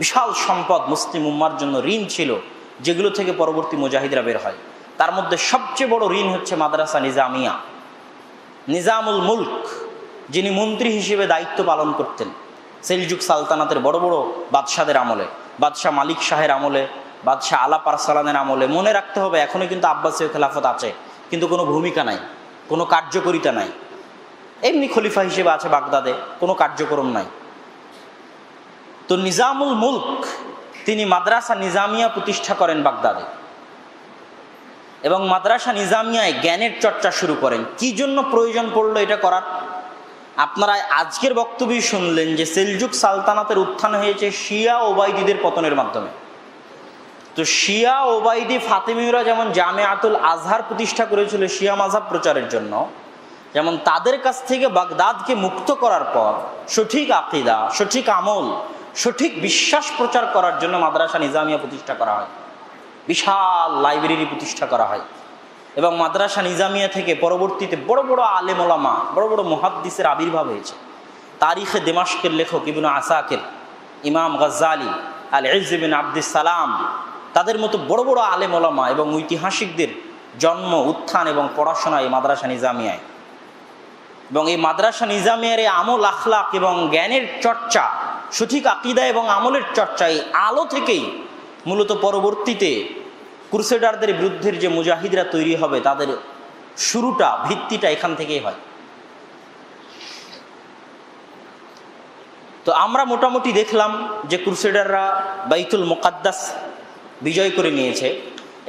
বিশাল সম্পদ মুসলিম উম্মার জন্য ঋণ ছিল, যেগুলো থেকে পরবর্তী মুজাহিদরা বের হয়। তার মধ্যে সবচেয়ে বড় ঋণ হচ্ছে মাদ্রাসা নিজামিয়া। নিজামুল মুলক, যিনি মন্ত্রী হিসেবে দায়িত্ব পালন করতেন সেলজুক সালতানাতের বড় বড় বাদশাদের আমলে, বাদশাহ মালিক শাহের আমলে, বাদশাহ আলাপ আরসালানের আমলে। মনে রাখতে হবে এখনও কিন্তু আব্বাসীয় খেলাফত আছে, কিন্তু কোনো ভূমিকা নাই, কোনো কার্যকরিতা নাই। এমনি খলিফা হিসেবে আছে বাগদাদে, কোনো কার্যক্রম নাই। তো নিজামুল মুলক তিনি মাদ্রাসা নিজামিয়া প্রতিষ্ঠা করেন বাগদাদে, এবং মাদ্রাসা নিজামিয়ায় জ্ঞানের চর্চা শুরু করেন। কি জন্য প্রয়োজন পড়লো এটা করার? আপনারা আজকের বক্তব্যই শুনলেন যে সেলজুক সালতানাতের উত্থান হয়েছে শিয়া ওবাইদিদের পতনের মাধ্যমে। তো শিয়া ওবাইদি ফাতেমীয়রা যেমন জামিয়াতুল আজহার প্রতিষ্ঠা করেছিল শিয়া মাযহাব প্রচারের জন্য, যেমন তাদের কাছ থেকে বাগদাদকে মুক্ত করার পর সঠিক আকীদা, সঠিক আমল, সঠিক বিশ্বাস প্রচার করার জন্য মাদ্রাসা নিজামিয়া প্রতিষ্ঠা করা হয়, বিশাল লাইব্রেরি প্রতিষ্ঠা করা হয়। এবং মাদ্রাসা নিজামিয়া থেকে পরবর্তীতে বড় বড় আলেম ওলামা, বড় বড় মুহাদ্দিসের আবির্ভাব হয়েছে। তারিখে দিমাশকের লেখক ইবনে আসাকির, ইমাম গাজ্জালি, আল ইজ্জ বিন আব্দুস সালাম, তাদের মতো বড় বড় আলেম ওলামা এবং ঐতিহাসিকদের জন্ম, উত্থান এবং পড়াশোনা এই মাদ্রাসা নিজামিয়ায়। এবং এই মাদ্রাসা নিজামিয়ার এই আমল, আখলাক এবং জ্ঞানের চর্চা, সঠিক আকীদা এবং আমলের চর্চা, এই আলো থেকেই মূলত পরবর্তীতে ক্রুসেডারদের বিরুদ্ধের যে মুজাহিদরা তৈরি হবে তাদের শুরুটা, ভিত্তিটা এখান থেকেই হয়। তো আমরা মোটামুটি দেখলাম যে ক্রুসেডাররা বাইতুল মুকাদ্দাস বিজয় করে নিয়েছে,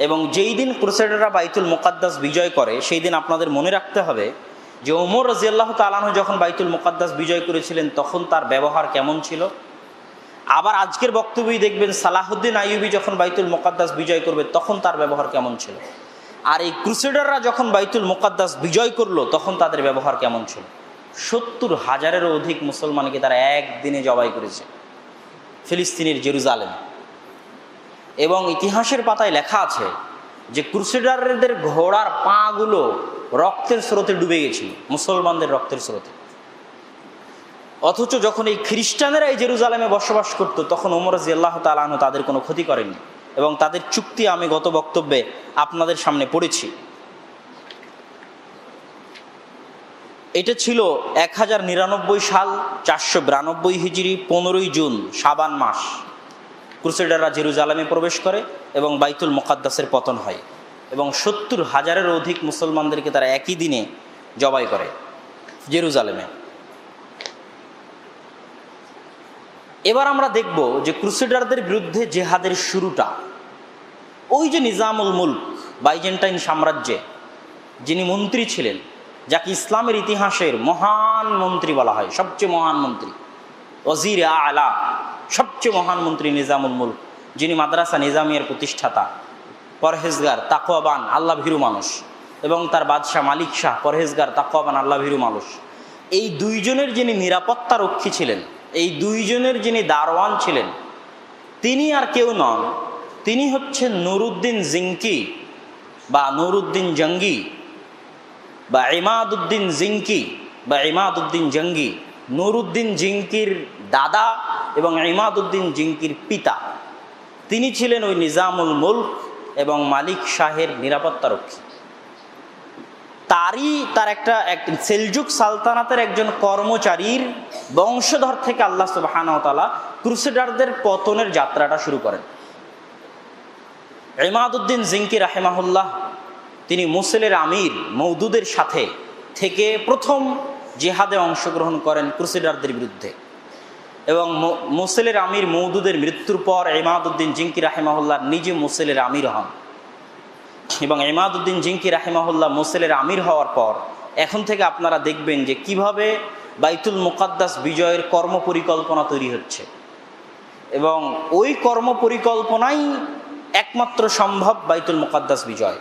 এবং যেই দিন ক্রুসেডাররা বাইতুল মুকাদ্দাস বিজয় করে সেই দিন আপনাদের মনে রাখতে হবে যে ওমর রাদিয়াল্লাহু তাআলা আনহু যখন বাইতুল মুকাদ্দাস বিজয় করেছিলেন তখন তার ব্যবহার কেমন ছিল। আবার আজকের বক্তব্যই দেখবেন সালাহুদ্দিন আইয়ুবী যখন বাইতুল মুকাদ্দাস বিজয় করবে তখন তার ব্যবহার কেমন ছিল। আর এই ক্রুসেডাররা যখন বাইতুল মুকাদ্দাস বিজয় করলো তখন তাদের ব্যবহার কেমন ছিল। 70,000-এরও অধিক মুসলমানকে তারা একদিনে জবাই করেছে ফিলিস্তিনের জেরুজালেমে। এবং ইতিহাসের পাতায় লেখা আছে যে ক্রুসেডারদের ঘোড়ার পাগুলো রক্তের স্রোতে ডুবে গেছিল, মুসলমানদের রক্তের স্রোতে। অথচ যখন এই খ্রিস্টানেরা এই জেরুজালেমে বসবাস করত তখন ওমর রাদিয়াল্লাহু তাআলা আনহু তাদের কোনো ক্ষতি করেননি, এবং তাদের চুক্তি আমি গত বক্তব্যে আপনাদের সামনে পড়েছি। এটা ছিল 1099 সাল 492 হিজরি 15ই জুন শাবান মাস। ক্রুসেডাররা জেরুজালেমে প্রবেশ করে এবং বাইতুল মুকাদ্দাসের পতন হয়, এবং 70,000-এরও অধিক মুসলমানদেরকে তারা একই দিনে জবাই করে জেরুজালেমে। এবার আমরা দেখব যে ক্রুসেডারদের বিরুদ্ধে জেহাদের শুরুটা ওই যে নিজামুল মুলক, বাইজেন্টাইন সাম্রাজ্যে যিনি মন্ত্রী ছিলেন, যাকে ইসলামের ইতিহাসের মহান মন্ত্রী বলা হয়, সবচেয়ে মহান মন্ত্রী, ওজির আলা, সবচেয়ে মহান মন্ত্রী নিজামুল মুলক, যিনি মাদ্রাসা নিজামিয়ার প্রতিষ্ঠাতা, পরহেজগার, তাকওয়াবান, আল্লাহ ভীরু মানুষ, এবং তার বাদশাহ মালিক শাহ, পরহেজগার, তাকওয়াবান, আল্লাহ ভীরু মানুষ। এই দুইজনের যিনি নিরাপত্তা রক্ষী ছিলেন, এই দুইজনের যিনি দারওয়ান ছিলেন, তিনি আর কেউ নন, তিনি হচ্ছেন নুরুদ্দিন জিঙ্কি বা নুরুদ্দিন জঙ্গি বা ইমাদউদ্দিন জিঙ্কি বা ইমাদউদ্দিন জঙ্গি। নুরুদ্দিন জিঙ্কির দাদা এবং ইমাদউদ্দিন জিঙ্কির পিতা, তিনি ছিলেন ওই নিজামুল মুলক এবং মালিক শাহের নিরাপত্তারক্ষী। তার একটা সেলজুক সালতানাতের একজন কর্মচারীর বংশধর থেকে আল্লাহ সুবহানাহু ওয়া তাআলা ক্রুসেডারদের পতনের যাত্রাটা শুরু করেন। ইমাদউদ্দিন জিঙ্কি রাহিমাহুল্লাহ তিনি মুসেলের আমির মওদুদের সাথে থেকে প্রথম জিহাদে অংশগ্রহণ করেন ক্রুসেডারদের বিরুদ্ধে, এবং মুসেলের আমির মওদুদের মৃত্যুর পর ইমাদউদ্দিন জিঙ্কি রাহিমাহুল্লাহ নিজে মুসেলের আমির হন। এবং ইমাদউদ্দিন জিঙ্কি রাহিমাহুল্লাহ মুসেলের আমির হওয়ার পর এখন থেকে আপনারা দেখবেন যে কিভাবে বাইতুল মুকাদ্দাস বিজয়ের কর্মপরিকল্পনা তৈরি হচ্ছে, এবং ওই কর্মপরিকল্পনাই একমাত্র সম্ভব বাইতুল মুকাদ্দাস বিজয়।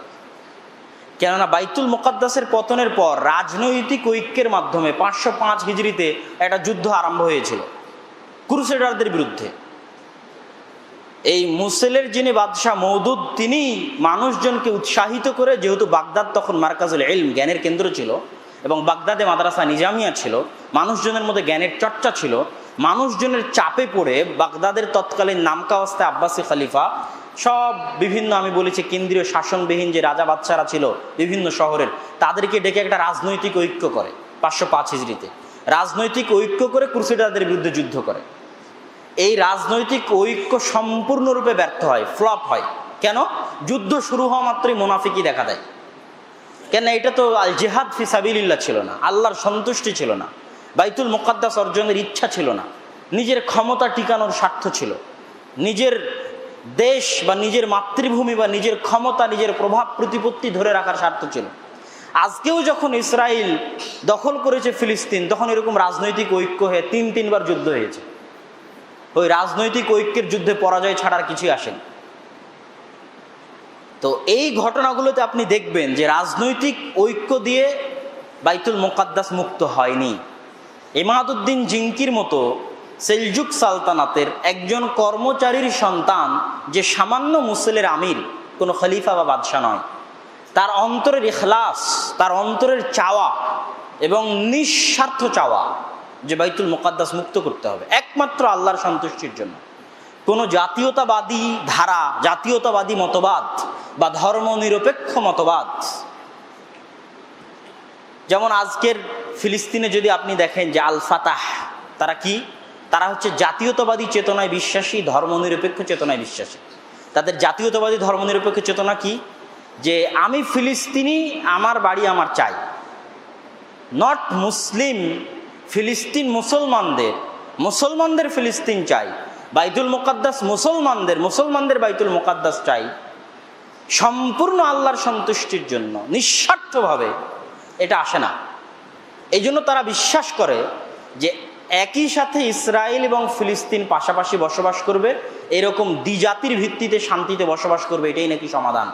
কেননা বাইতুল মুকাদ্দাসের পতনের পর রাজনৈতিক ঐক্যের মাধ্যমে 505 হিজরিতে একটা যুদ্ধ আরম্ভ হয়েছিল ক্রুসেডারদের বিরুদ্ধে। এই মুসেলের যিনি বাদশাহ মওদুদ, তিনি মানুষজনকে উৎসাহিত করে, যেহেতু বাগদাদ তখন মারকাজুল ইলম, জ্ঞানের কেন্দ্র ছিল, এবং বাগদাদে মাদ্রাসা নিজামিয়া ছিল, মানুষজনের মধ্যে জ্ঞানের চর্চা ছিল, মানুষজনের চাপে পড়ে বাগদাদের তৎকালীন নামকাওয়াস্তে আব্বাসী খলিফা সব বিভিন্ন, আমি বলেছি কেন্দ্রীয় শাসনবিহীন যে রাজা বাদশারা ছিল বিভিন্ন শহরের, তাদেরকে ডেকে একটা রাজনৈতিক ঐক্য করে 505 হিজরিতে। রাজনৈতিক ঐক্য করে ক্রুসেডারদের বিরুদ্ধে যুদ্ধ করে। এই রাজনৈতিক ঐক্য সম্পূর্ণরূপে ব্যর্থ হয়, ফ্লপ হয়। কেন? যুদ্ধ শুরু হওয়া মাত্রই মুনাফিকি দেখা দেয়। কেন? এটা তো আল জিহাদ ফি সাবিলিল্লাহ ছিল না, আল্লাহর সন্তুষ্টি ছিল না, বাইতুল মুকাদ্দাস অর্জনের ইচ্ছা ছিল না। নিজের ক্ষমতা টিকানোর স্বার্থ ছিল, নিজের দেশ বা নিজের মাতৃভূমি বা নিজের ক্ষমতা, নিজের প্রভাব প্রতিপত্তি ধরে রাখার স্বার্থ ছিল। আজকেও যখন ইসরায়েল দখল করেছে ফিলিস্তিন, তখন এরকম রাজনৈতিক ঐক্য হয়ে তিনবার যুদ্ধ হয়েছে। ওই রাজনৈতিক ঐক্যের যুদ্ধে পরাজয় ছাড়ার কিছুই আসেনি। তো এই ঘটনাগুলোতে আপনি দেখবেন যে রাজনৈতিক ঐক্য দিয়ে বাইতুল মুকাদ্দাস মুক্ত হয়নি। ইমাদউদ্দিন জিঙ্কির মতো সেলজুক সালতানাতের একজন কর্মচারীর সন্তান, যে সামান্য মুসলিমের আমির, কোনো খলিফা বা বাদশাহ নয়, তার অন্তরের ইখলাস, তার অন্তরের চাওয়া এবং নিঃস্বার্থ চাওয়া যে বাইতুল মুকাদ্দাস মুক্ত করতে হবে একমাত্র আল্লাহর সন্তুষ্টির জন্য। কোনো জাতীয়তাবাদী ধারা, জাতীয়তাবাদী মতবাদ বা ধর্মনিরপেক্ষ মতবাদ, যেমন আজকের ফিলিস্তিনে যদি আপনি দেখেন যে আল ফাতাহ, তারা কি? তারা হচ্ছে জাতীয়তাবাদী চেতনায় বিশ্বাসী, ধর্মনিরপেক্ষ চেতনায় বিশ্বাসী। তাদের জাতীয়তাবাদী ধর্মনিরপেক্ষ চেতনা কি? যে আমি ফিলিস্তিনি, আমার বাড়ি আমার চাই। নট মুসলিম ফিলিস্তিন মুসলমানদের ফিলিস্তিন চাই, বাইতুল মুকাদ্দাস মুসলমানদের বাইতুল মুকাদ্দাস চাই, সম্পূর্ণ আল্লাহর সন্তুষ্টির জন্য নিঃস্বার্থভাবে। এটা আসে না। এই জন্য তারা বিশ্বাস করে যে একই সাথে ইসরায়েল এবং ফিলিস্তিন পাশাপাশি বসবাস করবে, এরকম দ্বিজাতির ভিত্তিতে শান্তিতে বসবাস করবে, এটাই নাকি সমাধান।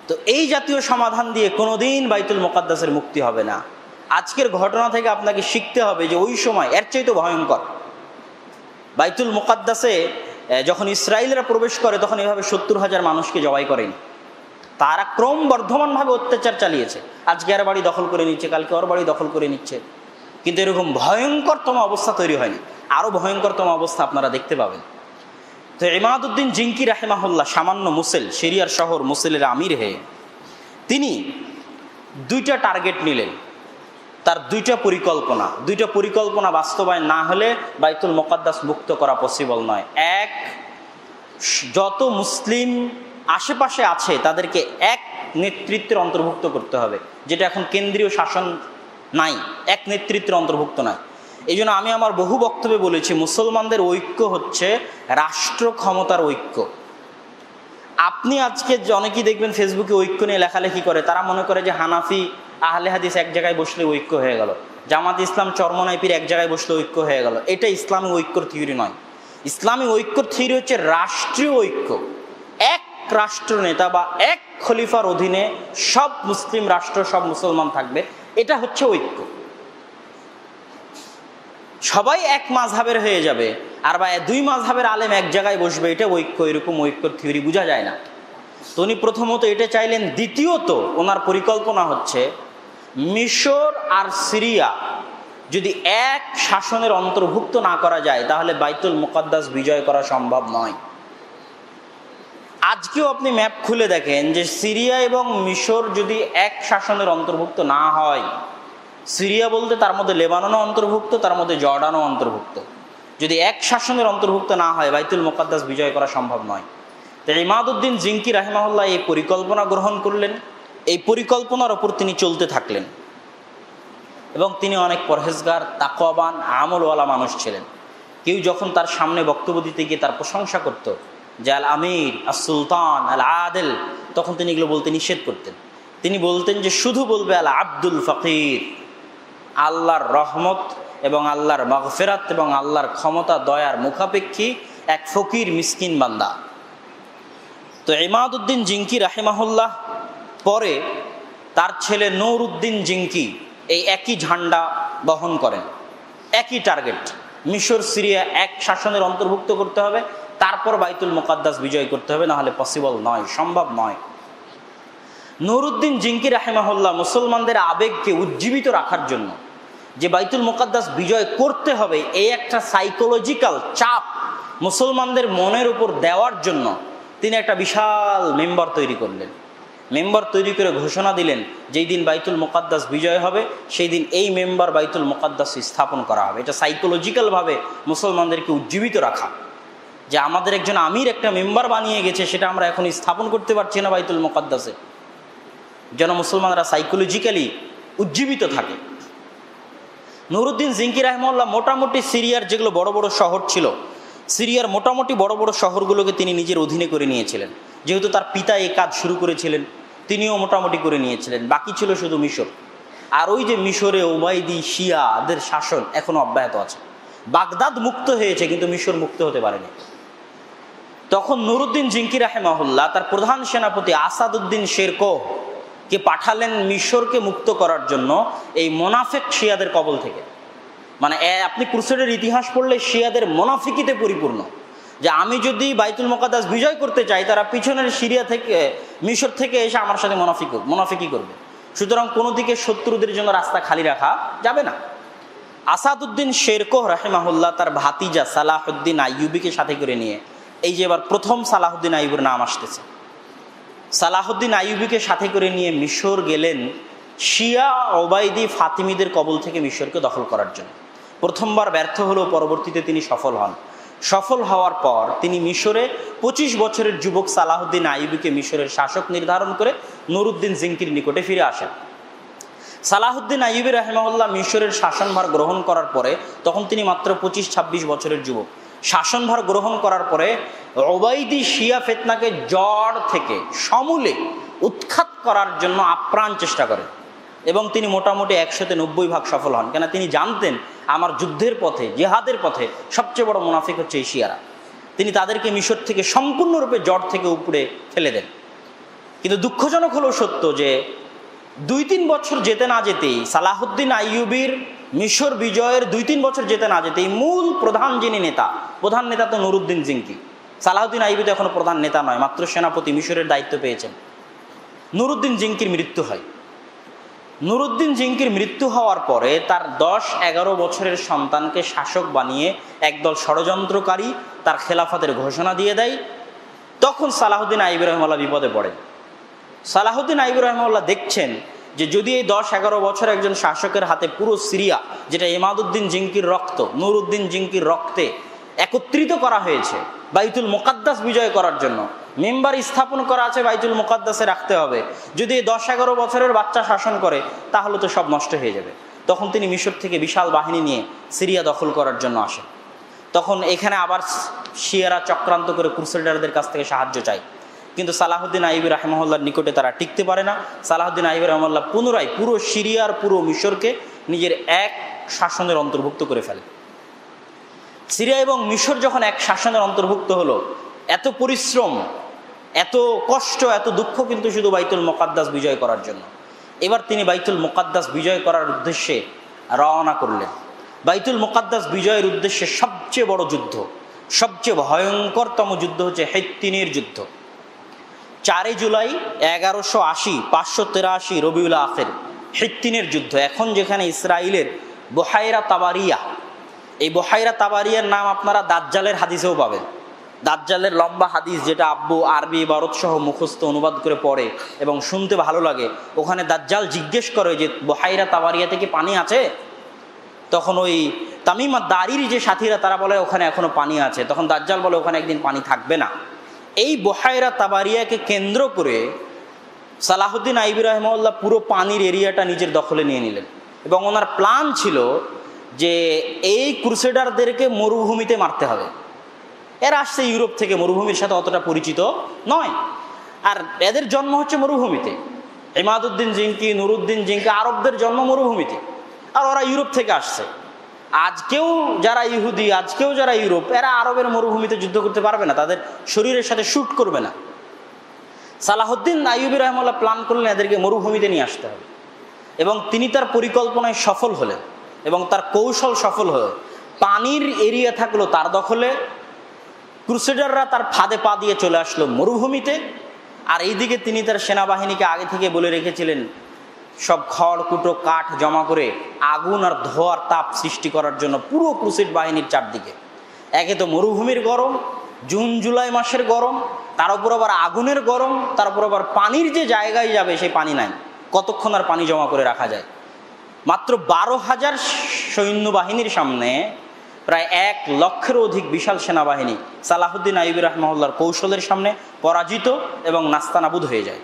তো এই জাতীয় সমাধান দিয়ে কোনোদিন বাইতুল মুকাদ্দাসের মুক্তি হবে না। আজকের ঘটনা থেকে আপনাকে শিখতে হবে যে ওই সময় এর চাইতে ভয়ঙ্কর। বাইতুল মুকাদ্দাসে যখন ইসরায়েলরা প্রবেশ করে, তখন এভাবে 70,000 মানুষকে জবাই করেনি। তারা ক্রমবর্ধমানভাবে অত্যাচার চালিয়েছে। আজকে আর বাড়ি দখল করে নিচ্ছে, কালকে ওর বাড়ি দখল করে নিচ্ছে, কিন্তু এরকম ভয়ঙ্করতম অবস্থা তৈরি হয়নি। আরও ভয়ঙ্করতম অবস্থা আপনারা দেখতে পাবেন। তো ইমাদউদ্দিন জিঙ্কি রাহিমাহুল্লাহ, সামান্য সিরিয়ার শহর মুসেলের আমির হয়ে তিনি 2টা টার্গেট নিলেন। তার 2টা পরিকল্পনা বাস্তবায়ন না হলে বাইতুল মুকাদ্দাস মুক্ত করা পসিবল নয়। এক, যত মুসলিম আশেপাশে আছে তাদেরকে এক নেতৃত্বের অন্তর্ভুক্ত করতে হবে, যেটা এখন কেন্দ্রীয় শাসন নাই, এক নেতৃত্বের অন্তর্ভুক্ত নয়। এই জন্য আমি আমার বহু বক্তব্যে বলেছি, মুসলমানদের ঐক্য হচ্ছে রাষ্ট্র ক্ষমতার ঐক্য। আপনি আজকে অনেকেই দেখবেন ফেসবুকে ঐক্য নিয়ে লেখালেখি করে, তারা মনে করে যে হানাফি আহলে হাদিস এক জায়গায় বসলে ঐক্য হয়ে গেল, জামাত ইসলাম চরমনাইপির এক জায়গায় বসলে ঐক্য হয়ে গেল। এটা ইসলামী ঐক্যর থিওরি নয়। ইসলামী ঐক্যর থিওরি হচ্ছে রাষ্ট্রীয় ঐক্য। এক রাষ্ট্রনেতা বা এক খলিফার অধীনে সব মুসলিম রাষ্ট্র, সব মুসলমান থাকবে, এটা হচ্ছে ঐক্য। সবাই এক মাযহাবের হয়ে যাবে, আর বা 2 মাযহাবের আলেম এক জায়গায় বসবে, এটা ঐক্য। এরকম ঐক্যর থিওরি বোঝা যায় না। তো উনি প্রথমত এটা চাইলেন। দ্বিতীয়ত ওনার পরিকল্পনা হচ্ছে মিশর আর সিরিয়া যদি এক শাসনের অন্তর্ভুক্ত না করা যায়, তাহলে বাইতুল মুকাদ্দাস বিজয় করা সম্ভব নয়। আজকেও আপনি ম্যাপ খুলে দেখেন যে সিরিয়া এবং মিশর যদি এক শাসনের অন্তর্ভুক্ত না হয়, সিরিয়া বলতে তার মধ্যে লেবাননও অন্তর্ভুক্ত, তার মধ্যে জর্ডানও অন্তর্ভুক্ত, যদি এক শাসনের অন্তর্ভুক্ত না হয়, বাইতুল মুকাদ্দাস বিজয় করা সম্ভব নয়। তাই ইমাদউদ্দিন জিঙ্কি রাহিমাহুল্লাহ এই পরিকল্পনা গ্রহণ করলেন। এই পরিকল্পনার ওপর তিনি চলতে থাকলেন এবং তিনি অনেক পরহেজগার, তাকওয়াবান, আমলওয়ালা মানুষ ছিলেন। কেউ যখন তার সামনে বক্তব্য দিতে গিয়ে তার প্রশংসা করত যে আল আমির, আস সুলতান, আল আদেল, তখন তিনি এগুলো বলতে নিষেধ করতেন। তিনি বলতেন যে শুধু বলবে আল আব্দুল ফকির, আল্লাহর রহমত এবং আল্লাহর মাগফিরাত এবং আল্লাহর ক্ষমতা দয়ার মুখাপেক্ষী এক ফকির মিসকিন বান্দা। তো ইমাদউদ্দিন জিঙ্কি রাহিমাহুল্লাহ পরে তার ছেলে নূরউদ্দিন জিঙ্কি এই একই ঝান্ডা বহন করেন, একই টার্গেট, মিশর সিরিয়া এক শাসনের অন্তর্ভুক্ত করতে হবে, তারপর বাইতুল মুকাদ্দাস বিজয় করতে হবে, নাহলে পসিবল নয়, সম্ভব নয়। নূরউদ্দিন জিঙ্কি রাহিমাহুল্লাহ মুসলমানদের আবেগকে উজ্জীবিত রাখার জন্য যে বাইতুল মুকাদ্দাস বিজয় করতে হবে, এই একটা সাইকোলজিক্যাল চাপ মুসলমানদের মনের উপর দেওয়ার জন্য তিনি একটা বিশাল মেম্বার তৈরি করলেন। মেম্বার তৈরি করে ঘোষণা দিলেন, যেই দিন বাইতুল মুকাদ্দাস বিজয় হবে সেই দিন এই মেম্বার বাইতুল মুকাদ্দাস স্থাপন করা হবে। এটা সাইকোলজিক্যালভাবে মুসলমানদেরকে উজ্জীবিত রাখা, যে আমাদের একজন আমির একটা মেম্বার বানিয়ে গেছে, সেটা আমরা এখন স্থাপন করতে পারছি না বাইতুল মুকাদ্দাসে, যেন মুসলমানরা সাইকোলজিক্যালি উজ্জীবিত থাকে। নুরুদ্দিন জিঙ্কি রাহিমাহুল্লাহ মোটামুটি সিরিয়ার যেগুলো বড় বড় শহর ছিল, সিরিয়ার মোটামুটি বড় বড় শহরগুলোকে তিনি নিজের অধীনে করে নিয়েছিলেন। যেহেতু তার পিতা এই কাজ শুরু করেছিলেন, তিনিও মোটামুটি করে নিয়েছিলেন। বাকি ছিল শুধু মিশর। আর ওই যে মিশরে ওবাইদি শিয়াদের শাসন এখনো অব্যাহত আছে। বাগদাদ মুক্ত হয়েছে, কিন্তু মিশর মুক্ত হতে পারেনি। তখন নুরুদ্দিন জিঙ্কি রাহিমাহুল্লাহ তার প্রধান সেনাপতি আসাদউদ্দিন শেরকোহকে পাঠালেন মিশরকে মুক্ত করার জন্য এই মোনাফেক শিয়াদের কবল থেকে। মানে আপনি ক্রুসেডের ইতিহাস পড়লে শিয়াদের মোনাফিকিতে পরিপূর্ণ, যে আমি যদি বাইতুল মুকাদ্দাস বিজয় করতে চাই, তারা পিছনের সিরিয়া থেকে, মিশর থেকে এসে আমার সাথে মোনাফিকি করবে। সুতরাং কোনো দিকে শত্রুদের জন্য রাস্তা খালি রাখা যাবে না। আসাদউদ্দিন শেরকোহ রাহিমাহুল্লাহ তার ভাতিজা সালাহউদ্দিন আইয়ুবিকে সাথে করে নিয়ে, এই যে এবার প্রথম সালাহউদ্দিন আইয়ুবের নাম আসতেছে, সালাহউদ্দিন আইয়ুবিকে সাথে করে নিয়ে মিশর গেলেন শিয়া ওবাইদি ফাতিমিদের কবল থেকে মিশরকে দখল করার জন্য। প্রথমবার ব্যর্থ হলেও পরবর্তীতে তিনি সফল হন। সফল হওয়ার পর তিনি মিশরে 25 বছরের যুবক সালাহউদ্দিন আইয়ুবিকে মিশরের শাসক নির্ধারণ করে নুরুদ্দিন জিঙ্কির নিকটে ফিরে আসেন। সালাহউদ্দিন আইয়ুবী রাহিমাহুল্লাহ মিশরের শাসনভার গ্রহণ করার পরে, তখন তিনি মাত্র 25-26 বছরের যুবক, শাসনভার গ্রহণ করার পরে ওবাইদি শিয়া ফিতনাকে জড় থেকে সমূলে উৎখাত করার জন্য আপ্রাণ চেষ্টা করেন এবং তিনি মোটামুটি 190% সফল হন। কেন তিনি জানতেন আমার যুদ্ধের পথে, জিহাদের পথে সবচেয়ে বড় মুনাফিক হচ্ছে এই শিয়ারা। তিনি তাদেরকে মিশর থেকে সম্পূর্ণরূপে জড় থেকে উপড়ে ফেলে দেন। কিন্তু দুঃখজনক হলো সত্য যে 2-3 বছর যেতে না যেতেই, সালাহউদ্দিন আইয়ুবীর মিশর বিজয়ের 2-3 বছর যেতে না যেতেই মূল প্রধান যিনি প্রধান নেতা তো নুরুদ্দিন জিঙ্কি। সালাহউদ্দিন আইয়ুবী তো এখনো প্রধান নেতা নয়, মাত্র সেনাপতি, মিশরের দায়িত্ব পেয়েছেন। নুরুদ্দিন জিঙ্কির মৃত্যু হয়। নুরুদ্দিন জিঙ্কির মৃত্যু হওয়ার পরে তার 10-11 বছরের সন্তানকে শাসক বানিয়ে একদল ষড়যন্ত্রকারী তার খেলাফতের ঘোষণা দিয়ে দেয়। তখন সালাহউদ্দিন আইয়ুবী রাহিমাহুল্লাহ বিপদে পড়েন। সালাহউদ্দিন আইয়ুবী রাহিমাহুল্লাহ দেখছেন যে যদি এই 10-11 বছর একজন শাসকের হাতে পুরো সিরিয়া, যেটা ইমাদউদ্দিন জিঙ্কির রক্ত, নুরুদ্দিন জিঙ্কির রক্তে একত্রিত করা হয়েছে বাইতুল মুকাদ্দাস বিজয় করার জন্য, মেম্বার স্থাপন করা আছে বাইতুল মুকাদ্দাসে রাখতে হবে, যদি এই 10-11 বছরের বাচ্চা শাসন করে তাহলে তো সব নষ্ট হয়ে যাবে। তখন তিনি মিশর থেকে বিশাল বাহিনী নিয়ে সিরিয়া দখল করার জন্য আসেন। তখন এখানে আবার শিয়ারা চক্রান্ত করে ক্রুসেডারদের কাছ থেকে সাহায্য চায়, কিন্তু সালাহউদ্দিন আইয়ুবী রাহিমাহুল্লাহর নিকটে তারা টিকতে পারে না। সালাহউদ্দিন আইয়ুবী রাহিমাহুল্লাহ পুনরায় পুরো সিরিয়ার পুরো মিশরকে নিজের এক শাসনের অন্তর্ভুক্ত করে ফেলে। সিরিয়া এবং মিশর যখন এক শাসনের অন্তর্ভুক্ত হলো, এত পরিশ্রম, এত কষ্ট, এত দুঃখ কিন্তু শুধু বাইতুল মুকাদ্দাস বিজয় করার জন্য। এবার তিনি বাইতুল মুকাদ্দাস বিজয় করার উদ্দেশ্যে রওনা করলেন। বাইতুল মুকাদ্দাস বিজয়ের উদ্দেশ্যে সবচেয়ে বড় যুদ্ধ, সবচেয়ে ভয়ঙ্করতম যুদ্ধ হচ্ছে হিত্তিনের যুদ্ধ। 4 জুলাই 1180, 583 রবিউল আখির, হিত্তিনের যুদ্ধ। এখন যেখানে ইসরায়েলের বুহাইরা তাবারিয়া, এই বুহাইরা তাবারিয়ার নাম আপনারা দাজ্জালের হাদিসেও পাবেন। দাজ্জালের লম্বা হাদিস, যেটা আব্বু আরবি ইবারত সহ মুখস্থ অনুবাদ করে পড়ে এবং শুনতে ভালো লাগে। ওখানে দাজ্জাল জিজ্ঞেস করে যে বুহাইরা তাবারিয়া থেকে পানি আছে? তখন ওই তামিম আদ-দারির যে সাথীরা তারা বলে ওখানে এখনো পানি আছে। তখন দাজ্জাল বলে ওখানে একদিন পানি থাকবে না। এই বুহাইরা তাবারিয়াকে কেন্দ্র করে সালাহউদ্দিন আইয়ুবী রাহিমাহুল্লাহ পুরো পানির এরিয়াটা নিজের দখলে নিয়ে নিলেন এবং ওনার প্ল্যান ছিল যে এই ক্রুসেডারদেরকে মরুভূমিতে মারতে হবে। এরা আসছে ইউরোপ থেকে, মরুভূমির সাথে অতটা পরিচিত নয়, আর এদের জন্ম হচ্ছে মরুভূমিতে। ইমাদউদ্দিন জিঙ্কি, নুরুদ্দিন জিঙ্কি, আরবদের জন্ম মরুভূমিতে, আর ওরা ইউরোপ থেকে আসছে। আজকেও যারা ইহুদি, আজকেও যারা ইউরোপ, এরা আরবের মরুভূমিতে যুদ্ধ করতে পারবে না, তাদের শরীরের সাথে শ্যুট করবে না। সালাহউদ্দিন আইয়ুবী রাহিমাহুল্লাহ প্ল্যান করলেন এদেরকে মরুভূমিতে নিয়ে আসতে হবে এবং তিনি তার পরিকল্পনায় সফল হলেন এবং তার কৌশল সফল হয়ে পানির এরিয়া থাকলো তার দখলে, ক্রুসেডাররা তার ফাঁদে পা দিয়ে চলে আসলো মরুভূমিতে। আর এইদিকে তিনি তার সেনাবাহিনীকে আগে থেকে বলে রেখেছিলেন সব খড়কুটো কাঠ জমা করে আগুন আর ধোঁয়ার তাপ সৃষ্টি করার জন্য পুরো ক্রুসেড বাহিনীর চারদিকে। একে তো মরুভূমির গরম, জুন জুলাই মাসের গরম, তার উপর আবার আগুনের গরম, তার উপর আবার পানির যে জায়গায় যাবে সেই পানি নাই, কতক্ষণ আর পানি জমা করে রাখা যায়। মাত্র 12,000 সৈন্যবাহিনীর সামনে প্রায় 1 লক্ষেরও অধিক বিশাল সেনাবাহিনী সালাহউদ্দিন আইয়ুবী রাহিমাহুল্লাহর কৌশলের সামনে পরাজিত এবং নাস্তানাবুদ হয়ে যায়।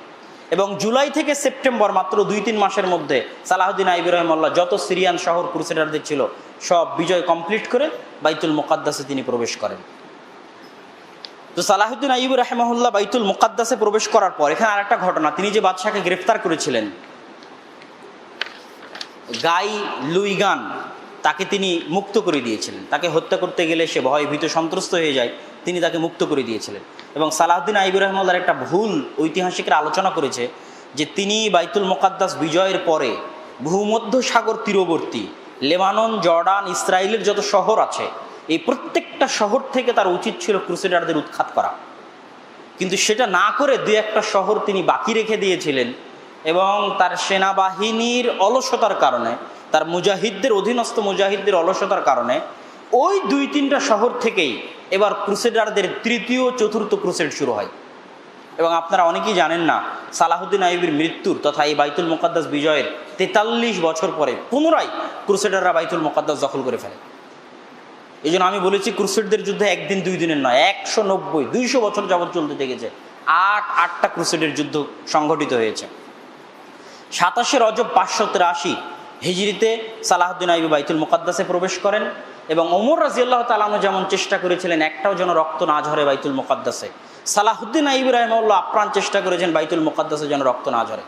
এবং জুলাই থেকে সেপ্টেম্বর মাত্র 2-3 মাসের মধ্যে সালাহুদ্দিন আইয়ুবী রাহিমাহুল্লাহ যত সিরিয়ান শহর ক্রুসেডারদের ছিল সব বিজয় কমপ্লিট করে বাইতুল মুকাদ্দাসে তিনি প্রবেশ করেন। তো সালাহুদ্দিন আইয়ুবী রাহিমাহুল্লাহ বাইতুল মুকাদ্দাসে প্রবেশ করার পর এখানে আরেকটা ঘটনা, তিনি যে বাদশাকে গ্রেফতার করেছিলেন গাই লুইগান, তাকে তিনি মুক্ত করে দিয়েছিলেন। তাকে হত্যা করতে গেলে সে ভয় ভীত সন্ত্রস্ত হয়ে যায়, তিনি তাকে মুক্ত করে দিয়েছিলেন। এবং সালাহুদ্দিন আইয়ুবী রাহিমাহুল্লাহর একটা ভুল ঐতিহাসিকরা আলোচনা করেছে যে তিনি বাইতুল মুকাদ্দাস বিজয়ের পরে ভূমধ্য সাগর তীরবর্তী লেবানন, জর্ডান, ইসরায়েলের যত শহর আছে এই প্রত্যেকটা শহর থেকে তার উচিত ছিল ক্রুসেডারদের উৎখাত করা, কিন্তু সেটা না করে 2-1টা শহর তিনি বাকি রেখে দিয়েছিলেন। এবং তার সেনাবাহিনীর অলসতার কারণে, তার মুজাহিদদের অধীনস্থ মুজাহিদদের অলসতার কারণে ওই 2-3টা শহর থেকেই এবার ক্রুসেডারদের 3য় 4র্থ ক্রুসেড শুরু হয়। এবং আপনারা অনেকেই জানেন না, সালাহুদ্দিন আইয়ুবীর মৃত্যুর তথা এই বাইতুল মুকাদ্দাস বিজয়ের 43 বছর পরে পুনরায় ক্রুসেডাররা বাইতুল মুকাদ্দাস দখল করে ফেলে। এই জন্য আমি বলেছি ক্রুসেডদের যুদ্ধে 1 দিন 2 দিনের নয়, 190-200 বছর যাবৎ চলতে থেকেছে। 8টা ক্রুসেডের যুদ্ধ সংঘটিত হয়েছে। 27 রজব 583 হিজরিতে সালাহুদ্দিন আইয়ুবী বাইতুল মুকাদ্দাসে প্রবেশ করেন। এবং ওমর রাদিয়াল্লাহু তাআলা আনহু যেমন চেষ্টা করেছিলেন একটাও যেন রক্ত না ঝরে বাইতুল মুকাদ্দাসে, সালাহুদ্দিন আইয়ুবী রাহিমাহুল্লাহ আপ্রাণ চেষ্টা করেছেন বাইতুল মুকাদ্দাসে যেন রক্ত না ঝরে।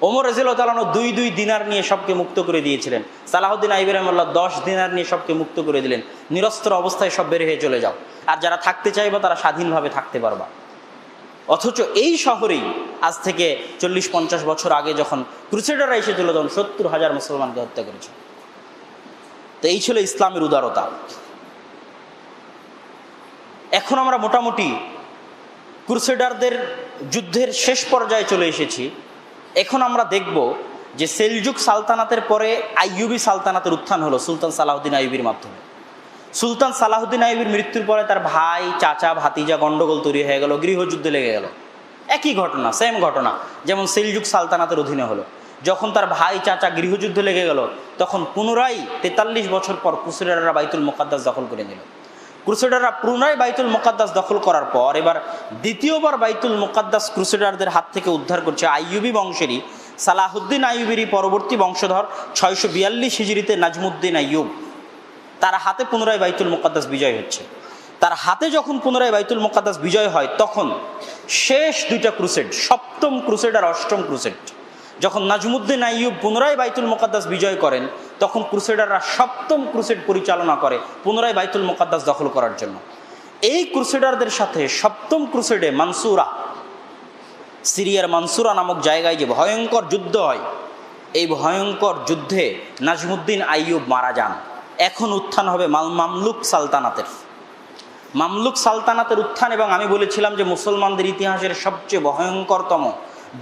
ওমর রাদিয়াল্লাহু তাআলা আনহু 2 দিনার নিয়ে সবকে মুক্ত করে দিয়েছিলেন। সালাহুদ্দিন আইয়ুবী রাহিমাহুল্লাহ 10 দিনার নিয়ে সবকে মুক্ত করে দিলেন, নিরস্ত্র অবস্থায় সব বের হয়ে চলে যাও, আর যারা থাকতে চাইবে তারা স্বাধীনভাবে থাকতে পারবা। অথচ এই শহরেই আজ থেকে 40-50 বছর আগে যখন ক্রুসেডাররা এসেছিল তখন 70,000 মুসলমানকে হত্যা করেছে। তো এই ছিল ইসলামের উদারতা। এখন আমরা মোটামুটি ক্রুসেডারদের যুদ্ধের শেষ পর্যায়ে চলে এসেছি। এখন আমরা দেখব যে সেলজুক সালতানাতের পরে আইয়ুবী সালতানাতের উত্থান হলো সুলতান সালাহুদ্দিন আইয়ুবীর মাধ্যমে। সুলতান সালাহুদ্দিন আইয়ুবীর মৃত্যুর পরে তার ভাই, চাচা, ভাতিজা গন্ডগোল তৈরি হয়ে গেল, গৃহযুদ্ধে লেগে গেল। একই ঘটনা, সেম ঘটনা যেমন সেলজুক সালতানাতের অধীনে হলো। যখন তার ভাই, চাচা গৃহযুদ্ধে লেগে গেল তখন পুনরায় 43 বছর পর ক্রুসেডাররা বাইতুল মুকাদ্দাস দখল করে নিল। ক্রুসেডাররা পুনরায় বাইতুল মুকাদ্দাস দখল করার পর এবার দ্বিতীয়বার বাইতুল মুকাদ্দাস ক্রুসেডারদের হাত থেকে উদ্ধার করছে আইয়ুবী বংশেরই সালাহুদ্দিন আইয়ুবীরই পরবর্তী বংশধর 642 হিজরিতে নাজমুদ্দিন আইয়ুব। তার হাতে পুনরায় বাইতুল মুকাদ্দাস বিজয় হচ্ছে। তার হাতে যখন পুনরায় বাইতুল মুকাদ্দাস বিজয় হয় তখন শেষ 2টা ক্রুসেড, 7ম ক্রুসেড আর 8ম ক্রুসেড, যখন নাজমুদ্দিন আইয়ুব পুনরায় বাইতুল মুকাদ্দাস বিজয় করেন তখন ক্রুসেডাররা 7ম ক্রুসেড পরিচালনা করে পুনরায় বাইতুল মুকাদ্দাস দখল করার জন্য। এই ক্রুসেডারদের সাথে 7ম ক্রুসেডে মানসুরা, সিরিয়ার মানসুরা নামক জায়গায় যে ভয়ঙ্কর যুদ্ধ হয়, এই ভয়ঙ্কর যুদ্ধে নাজমুদ্দিন আইয়ুব মারা যান। এখন উত্থান হবে মামলুক সালতানাতের। মামলুক সালতানাতের উত্থান, এবং আমি বলেছিলাম যে মুসলমানদের ইতিহাসের সবচেয়ে ভয়ঙ্করতম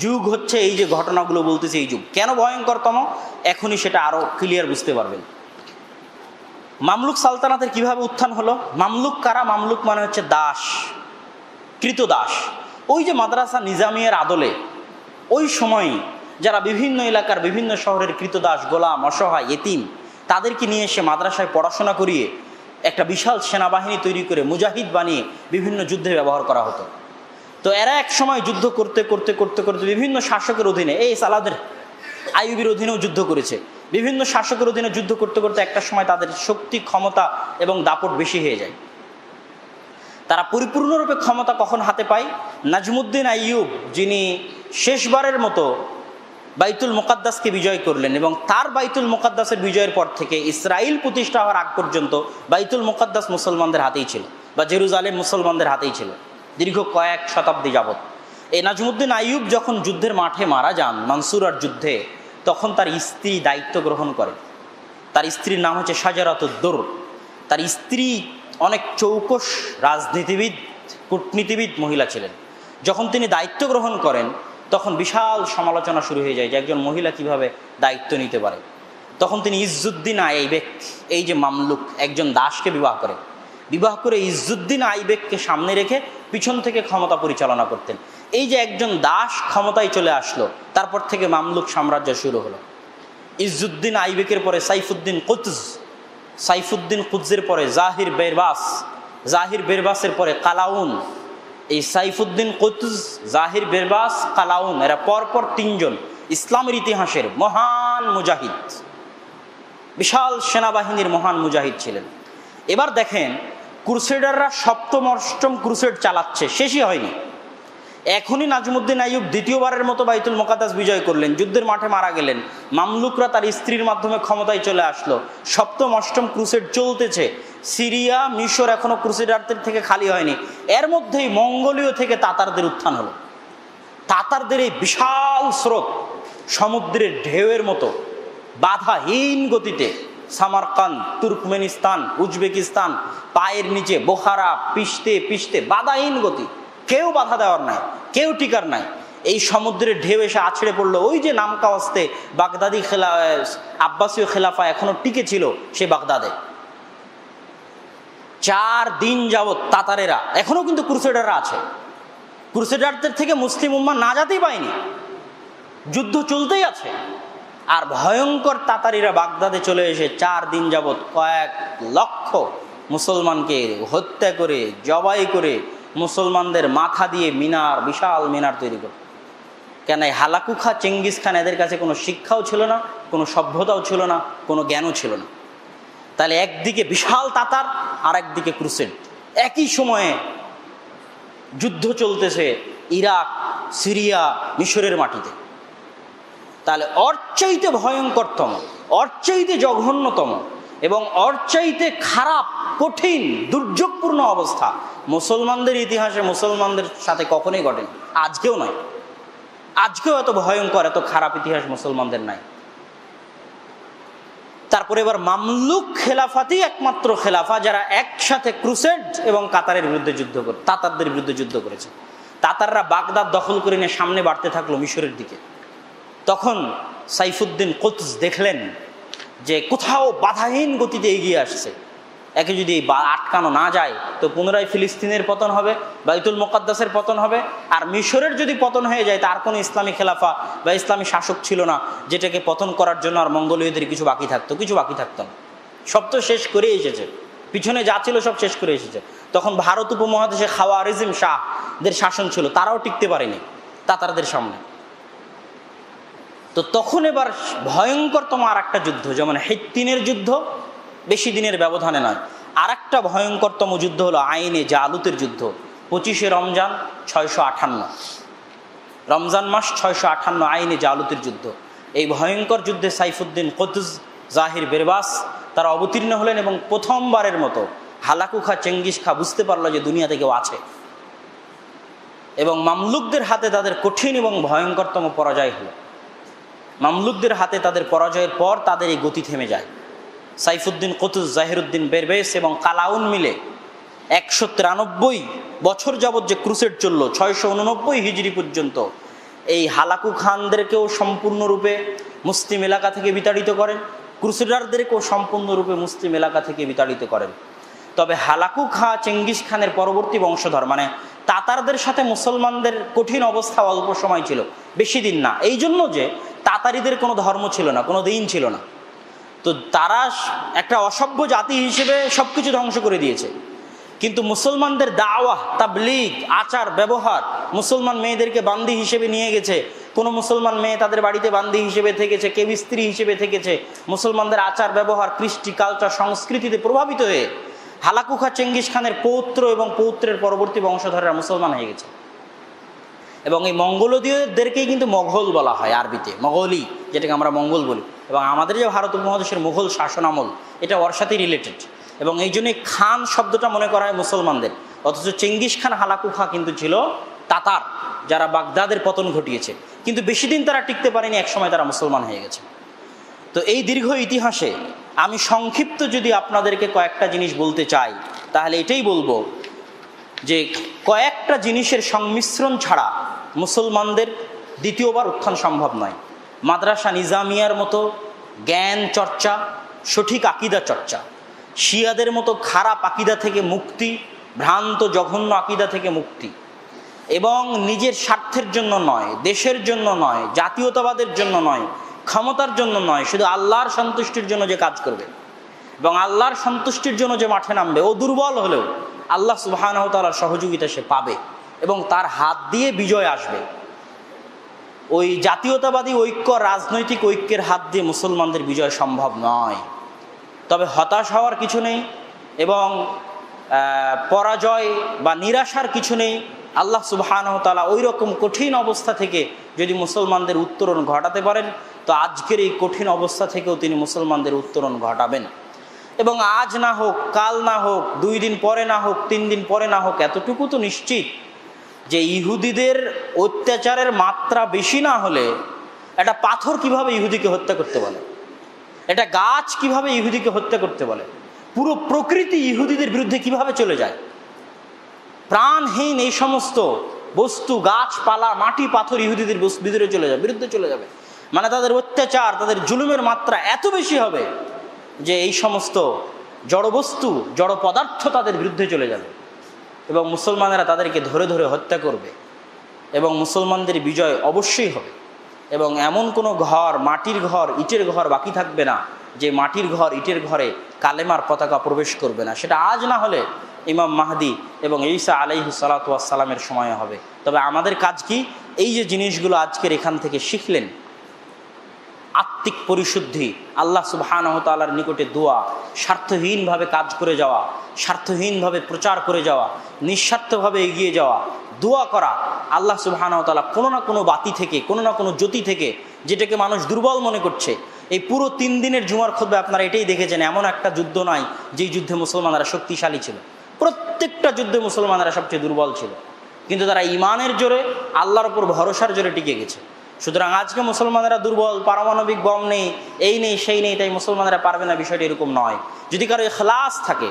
যুগ হচ্ছে এই যে ঘটনাগুলো বলতেছে এই যুগ। কেন ভয়ঙ্করতম এখনই সেটা আরো ক্লিয়ার বুঝতে পারবেন। মামলুক সালতানাতের কিভাবে উত্থান হলো? মামলুক কারা? মামলুক মানে হচ্ছে দাস, কৃতদাস। ওই যে মাদ্রাসা নিজামিয়ার আদলে ওই সময় যারা বিভিন্ন এলাকার বিভিন্ন শহরের কৃতদাস, গোলাম, অসহায়, এতিম, তাদেরকে নিয়ে এসে মাদ্রাসায় পড়াশোনা করিয়ে একটা বিশাল সেনাবাহিনী তৈরি করে মুজাহিদ বানিয়ে বিভিন্ন যুদ্ধে ব্যবহার করা হতো। তো এরা এক সময় যুদ্ধ করতে করতে করতে করতে বিভিন্ন শাসকের অধীনে, এই সালাহুদ্দিন আইয়ুবীর অধীনেও যুদ্ধ করেছে, বিভিন্ন শাসকের অধীনে যুদ্ধ করতে করতে একটা সময় তাদের শক্তি, ক্ষমতা এবং দাপট বেশি হয়ে যায়। তারা পরিপূর্ণরূপে ক্ষমতা কখন হাতে পায়? নাজমুদ্দিন আইয়ুব, যিনি শেষবারের মতো বাইতুল মুকাদ্দাসকে বিজয় করলেন, এবং তার বাইতুল মুকাদ্দাসের বিজয়ের পর থেকে ইসরায়েল প্রতিষ্ঠা হওয়ার আগ পর্যন্ত বাইতুল মুকাদ্দাস মুসলমানদের হাতেই ছিল, বা জেরুজালেম মুসলমানদের হাতেই ছিল দীর্ঘ কয়েক শতাব্দী যাবৎ। এই নাজমুদ্দিন আইয়ুব যখন যুদ্ধের মাঠে মারা যান মানসুরার যুদ্ধে, তখন তার স্ত্রী দায়িত্ব গ্রহণ করেন। তার স্ত্রীর নাম হচ্ছে শাজারাতুদ্দুর। তার স্ত্রী অনেক চৌকস রাজনীতিবিদ, কূটনীতিবিদ মহিলা ছিলেন। যখন তিনি দায়িত্ব গ্রহণ করেন তখন বিশাল সমালোচনা শুরু হয়ে যায় যে একজন মহিলা কিভাবে দায়িত্ব নিতে পারে। তখন তিনি ইজ্জুদ্দিন আইবেক, এই যে মামলুক, একজন দাসকে বিবাহ করে ইজ্জুদ্দিন আইবেককে সামনে রেখে পিছন থেকে ক্ষমতা পরিচালনা করতেন। এই যে একজন দাস ক্ষমতায় চলে আসলো, তারপর থেকে মামলুক সাম্রাজ্য শুরু হলো। ইজ্জুদ্দিন আইবেকের পরে সাইফুদ্দিন কুতজ, সাইফুদ্দিন কুতজের পরে জাহির বেরবাসের পরে কালাউন, এই সাইফুদ্দিন কুতুজ, জাহির বেরবাস, কালাউন, এরা পরপর তিনজন ইসলামের ইতিহাসের মহান মুজাহিদ, বিশাল সেনাবাহিনীর মহান মুজাহিদ ছিলেন। এবার দেখেন ক্রুসেডাররা সপ্তম অষ্টম ক্রুসেড চালাচ্ছে, শেষই হয়নি। এখনই নাজমুদ্দিন আইয়ুব দ্বিতীয়বারের মতো বাইতুল মুকাদ্দাস বিজয় করলেন, যুদ্ধের মাঠে মারা গেলেন, মামলুকরা তার স্ত্রীর মাধ্যমে ক্ষমতায় চলে আসলো, সপ্তম অষ্টম ক্রুসেড চলতেছে, সিরিয়া মিশর এখনো ক্রুসেডারদের থেকে খালি হয়নি। এর মধ্যেই মঙ্গোলীয় থেকে তাতারদের উত্থান হলো। তাতারদের এই বিশাল স্রোত সমুদ্রের ঢেউয়ের মতো বাধাহীন গতিতে সামারকান্দ, তুর্কমেনিস্তান, উজবেকিস্তান, পায়ের নিচে বোখারা পিষতে পিষতে বাধাহীন গতি, কেউ বাধা দেওয়ার নাই, কেউ টিকার নাই। এই সমুদ্রের ঢেউ এসে আছড়ে পড়লো ওই যে নামকা অস্তে বাগদাদি আব্বাসীয় খেলাফা এখনো টিকে ছিল সে বাগদাদে। 4 দিন যাবৎ তাতারেরা, এখনো কিন্তু ক্রুসেডাররা আছে, ক্রুসেডারদের থেকে মুসলিম উম্মাহ নাজাতই পায়নি, যুদ্ধ চলতেই আছে। আর ভয়ঙ্কর তাতারিরা বাগদাদে চলে এসে 4 দিন যাবৎ কয়েক লক্ষ মুসলমানকে হত্যা করে, জবাই করে, মুসলমানদের মাথা দিয়ে মিনার, বিশাল মিনার তৈরি করে। কেন এই হালাকু খা চেঙ্গিস খান এদের কাছে কোনো শিক্ষাও ছিল না, কোনো সভ্যতাও ছিল না, কোনো জ্ঞানও ছিল না। তাহলে একদিকে বিশাল তাতার, আর একদিকে ক্রুসেড, একই সময়ে যুদ্ধ চলতেছে ইরাক, সিরিয়া, মিশরের মাটিতে। তাহলে অর্চাইতে ভয়ঙ্করতম, অর্চাইতে জঘন্যতম এবং অর্চাইতে খারাপ, কঠিন, দুর্যোগপূর্ণ অবস্থা মুসলমানদের ইতিহাসে মুসলমানদের সাথে কখনোই ঘটেনি, আজকেও নয়। আজকেও এত ভয়ঙ্কর, এত খারাপ ইতিহাস মুসলমানদের নাই। তারপরে এবার মামলুক খেলাফাতেই একমাত্র খেলাফা যারা একসাথে ক্রুসেড এবং কাতারের বিরুদ্ধে যুদ্ধ করে, তাতারদের বিরুদ্ধে যুদ্ধ করেছে। তাতাররা বাগদাদ দখল করে নিয়ে সামনে বাড়তে থাকলো মিশরের দিকে। তখন সাইফুদ্দিন কুতুজ দেখলেন যে কোথাও বাধাহীন গতিতে এগিয়ে আসছে, একে যদি আটকানো না যায় তো পুনরায় ফিলিস্তিনের পতন হবে, বাইতুল মুকাদ্দাসের পতন হবে। আর মিশরের যদি পতন হয়ে যায় তার কোনো ইসলামী খেলাফা বা ইসলামী শাসক ছিল না যেটাকে পতন করার জন্য আর মঙ্গোলীয়দের কিছু বাকি থাকতো না, সব তো শেষ করে এসেছে, পিছনে যা ছিল সব শেষ করে এসেছে। তখন ভারত উপমহাদেশে খাওয়ারিজম শাহদের শাসন ছিল, তারাও টিকতে পারেনি তাতারদের সামনে। তো তখন এবার ভয়ঙ্করতম আর একটা যুদ্ধ, যেমন হিত্তিনের যুদ্ধ, বেশি দিনের ব্যবধানে নয়, আর একটা ভয়ঙ্করতম যুদ্ধ হলো আইনে জালুতের যুদ্ধ। 25শে রমজান 658, রমজান মাস 658, আইনে জালুতের যুদ্ধ। এই ভয়ঙ্কর যুদ্ধে সাইফুদ্দিন কুতুজ, জাহির বেরবাস তারা অবতীর্ণ হলেন এবং প্রথমবারের মতো হালাকু খা চেঙ্গিস খা বুঝতে পারলো যে দুনিয়াতে কেউ আছে। এবং মামলুকদের হাতে তাদের কঠিন এবং ভয়ঙ্করতম পরাজয় হলো। মামলুকদের হাতে তাদের পরাজয়ের পর তাদের এই গতি থেমে যায়। সাইফুদ্দিন কুতুজ, জাহিরুদ্দিন বেরবেস এবং কালাউন মিলে 193 বছর যাবৎ যে ক্রুসেড চলল, 689 হিজরি পর্যন্ত, এই হালাকু খানদেরকেও সম্পূর্ণরূপে মুসলিম এলাকা থেকে বিতাড়িত করেন, ক্রুসেডারদেরকেও সম্পূর্ণরূপে মুসলিম এলাকা থেকে বিতাড়িত করেন। তবে হালাকু খা চেঙ্গিস খানের পরবর্তী বংশধর মানে তাতারদের সাথে মুসলমানদের কঠিন অবস্থা অল্প সময় ছিল, বেশি দিন না। এই জন্য যে তাতারিদের কোনো ধর্ম ছিল না, কোনো দিন ছিল না, তো তারা একটা অসভ্য জাতি হিসেবে সব কিছু ধ্বংস করে দিয়েছে। কিন্তু মুসলমানদের দাওয়াহ, তাবলীগ, আচার ব্যবহার, মুসলমান মেয়েদেরকে বান্দি হিসেবে নিয়ে গেছে, কোনো মুসলমান মেয়ে তাদের বাড়িতে বান্দি হিসেবে থেকেছে, কেউ স্ত্রী হিসেবে থেকেছে। মুসলমানদের আচার ব্যবহার, কৃষ্টি, কালচার, সংস্কৃতিতে প্রভাবিত হয়ে হালাকু খা চেঙ্গিস খানের পৌত্র এবং পৌত্রের পরবর্তী বংশধররা মুসলমান হয়ে গেছে। এবং এই মঙ্গোলীয়দেরকেই কিন্তু মোঘল বলা হয় আরবিতে, মোগলি, যেটাকে আমরা মঙ্গল বলি। এবং আমাদের যে ভারত উপমহাদেশের মুঘল শাসন আমল, এটা ওর সাথেই রিলেটেড। এবং এই জন্যই খান শব্দটা মনে করা হয় মুসলমানদের, অথচ চেঙ্গিস খান হালাকু খা কিন্তু ছিল তাতার, যারা বাগদাদের পতন ঘটিয়েছে। কিন্তু বেশি দিন তারা টিকতে পারেনি, একসময় তারা মুসলমান হয়ে গেছে। তো এই দীর্ঘ ইতিহাসে আমি সংক্ষিপ্ত যদি আপনাদেরকে কয়েকটা জিনিস বলতে চাই, তাহলে এটাই বলবো যে কয়েকটা জিনিসের সংমিশ্রণ ছাড়া মুসলমানদের দ্বিতীয়বার উত্থান সম্ভব নয়। মাদ্রাসা নিজামিয়ার মতো জ্ঞান চর্চা, সঠিক আকিদা চর্চা, শিয়াদের মতো খারাপ আকিদা থেকে মুক্তি, ভ্রান্ত জঘন্য আকিদা থেকে মুক্তি, এবং নিজের স্বার্থের জন্য নয়, দেশের জন্য নয়, জাতীয়তাবাদের জন্য নয়, ক্ষমতার জন্য নয়, শুধু আল্লাহর সন্তুষ্টির জন্য যে কাজ করবে এবং আল্লাহর সন্তুষ্টির জন্য যে মাঠে নামবে, ও দুর্বল হলেও আল্লাহ সুবহানাহু ওয়া তাআলার সহযোগিতা সে পাবে। এবং তার হাত দিয়ে বিজয় আসবে। ওই জাতীয়তাবাদী ঐক্য, রাজনৈতিক ঐক্যের হাত দিয়ে মুসলমানদের বিজয় সম্ভব নয়। তবে হতাশ হওয়ার কিছু নেই এবং পরাজয় বা নিরাশার কিছু নেই। আল্লাহ সুবহানাহু ওয়া তাআলা ওই রকম কঠিন অবস্থা থেকে যদি মুসলমানদের উত্তরণ ঘটাতে পারেন, তো আজকের এই কঠিন অবস্থা থেকেও তিনি মুসলমানদের উত্তরণ ঘটাবেন। এবং আজ না হোক, কাল না হোক, 2 দিন পরে না হোক, 3 দিন পরে না হোক, এতটুকু তো নিশ্চিত যে ইহুদিদের অত্যাচারের মাত্রা বেশি না হলে একটা পাথর কিভাবে ইহুদিকে হত্যা করতে বলে, একটা গাছ কিভাবে ইহুদিকে হত্যা করতে বলে, পুরো প্রকৃতি ইহুদিদের বিরুদ্ধে কিভাবে চলে যায়। প্রাণহীন এই সমস্ত বস্তু, গাছপালা, মাটি, পাথর ইহুদিদের বিরুদ্ধে চলে যাবে। মানে তাদের অত্যাচার, তাদের জুলুমের মাত্রা এত বেশি হবে যে এই সমস্ত জড় বস্তু, জড় পদার্থ তাদের বিরুদ্ধে চলে যাবে এবং মুসলমানেরা তাদেরকে ধরে ধরে হত্যা করবে এবং মুসলমানদের বিজয় অবশ্যই হবে। এবং এমন কোনো ঘর, মাটির ঘর, ইটের ঘর বাকি থাকবে না যে মাটির ঘর, ইটের ঘরে কালেমার পতাকা প্রবেশ করবে না। সেটা আজ না হলে ইমাম মাহদি এবং ঈসা আলাইহিস সালাতু ওয়াস সালামের সময় হবে। তবে আমাদের কাজ কি? এই যে জিনিসগুলো আজকের এখান থেকে শিখলেন, আত্মিক পরিশুদ্ধি, আল্লাহ সুবহানাহু ওয়া তাআলার নিকটে দোয়া, স্বার্থহীনভাবে কাজ করে যাওয়া, স্বার্থহীনভাবে প্রচার করে যাওয়া, নিঃস্বার্থভাবে এগিয়ে যাওয়া, দোয়া করা। আল্লাহ সুবহানাহু ওয়া তাআলা কোনো না কোনো বাতি থেকে, কোনো না কোনো জ্যোতি থেকে, যেটাকে মানুষ দুর্বল মনে করছে, এই পুরো 3 দিনের জুমার খুতবায় আপনারা এটাই দেখেছেন, এমন একটা যুদ্ধ নাই যেই যুদ্ধে মুসলমানরা শক্তিশালী ছিল। প্রত্যেকটা যুদ্ধে মুসলমানরা সবচেয়ে দুর্বল ছিল, কিন্তু তারা ইমানের জোরে, আল্লাহর উপর ভরসার জোরে টিকে গেছে। সুতরাং আজকে মুসলমানেরা দুর্বল, পারমাণবিক বম নেই, এই নেই, সেই নেই, তাই মুসলমানেরা পারবে না, বিষয়টি এরকম নয়। যদি কারো ইখলাস থাকে,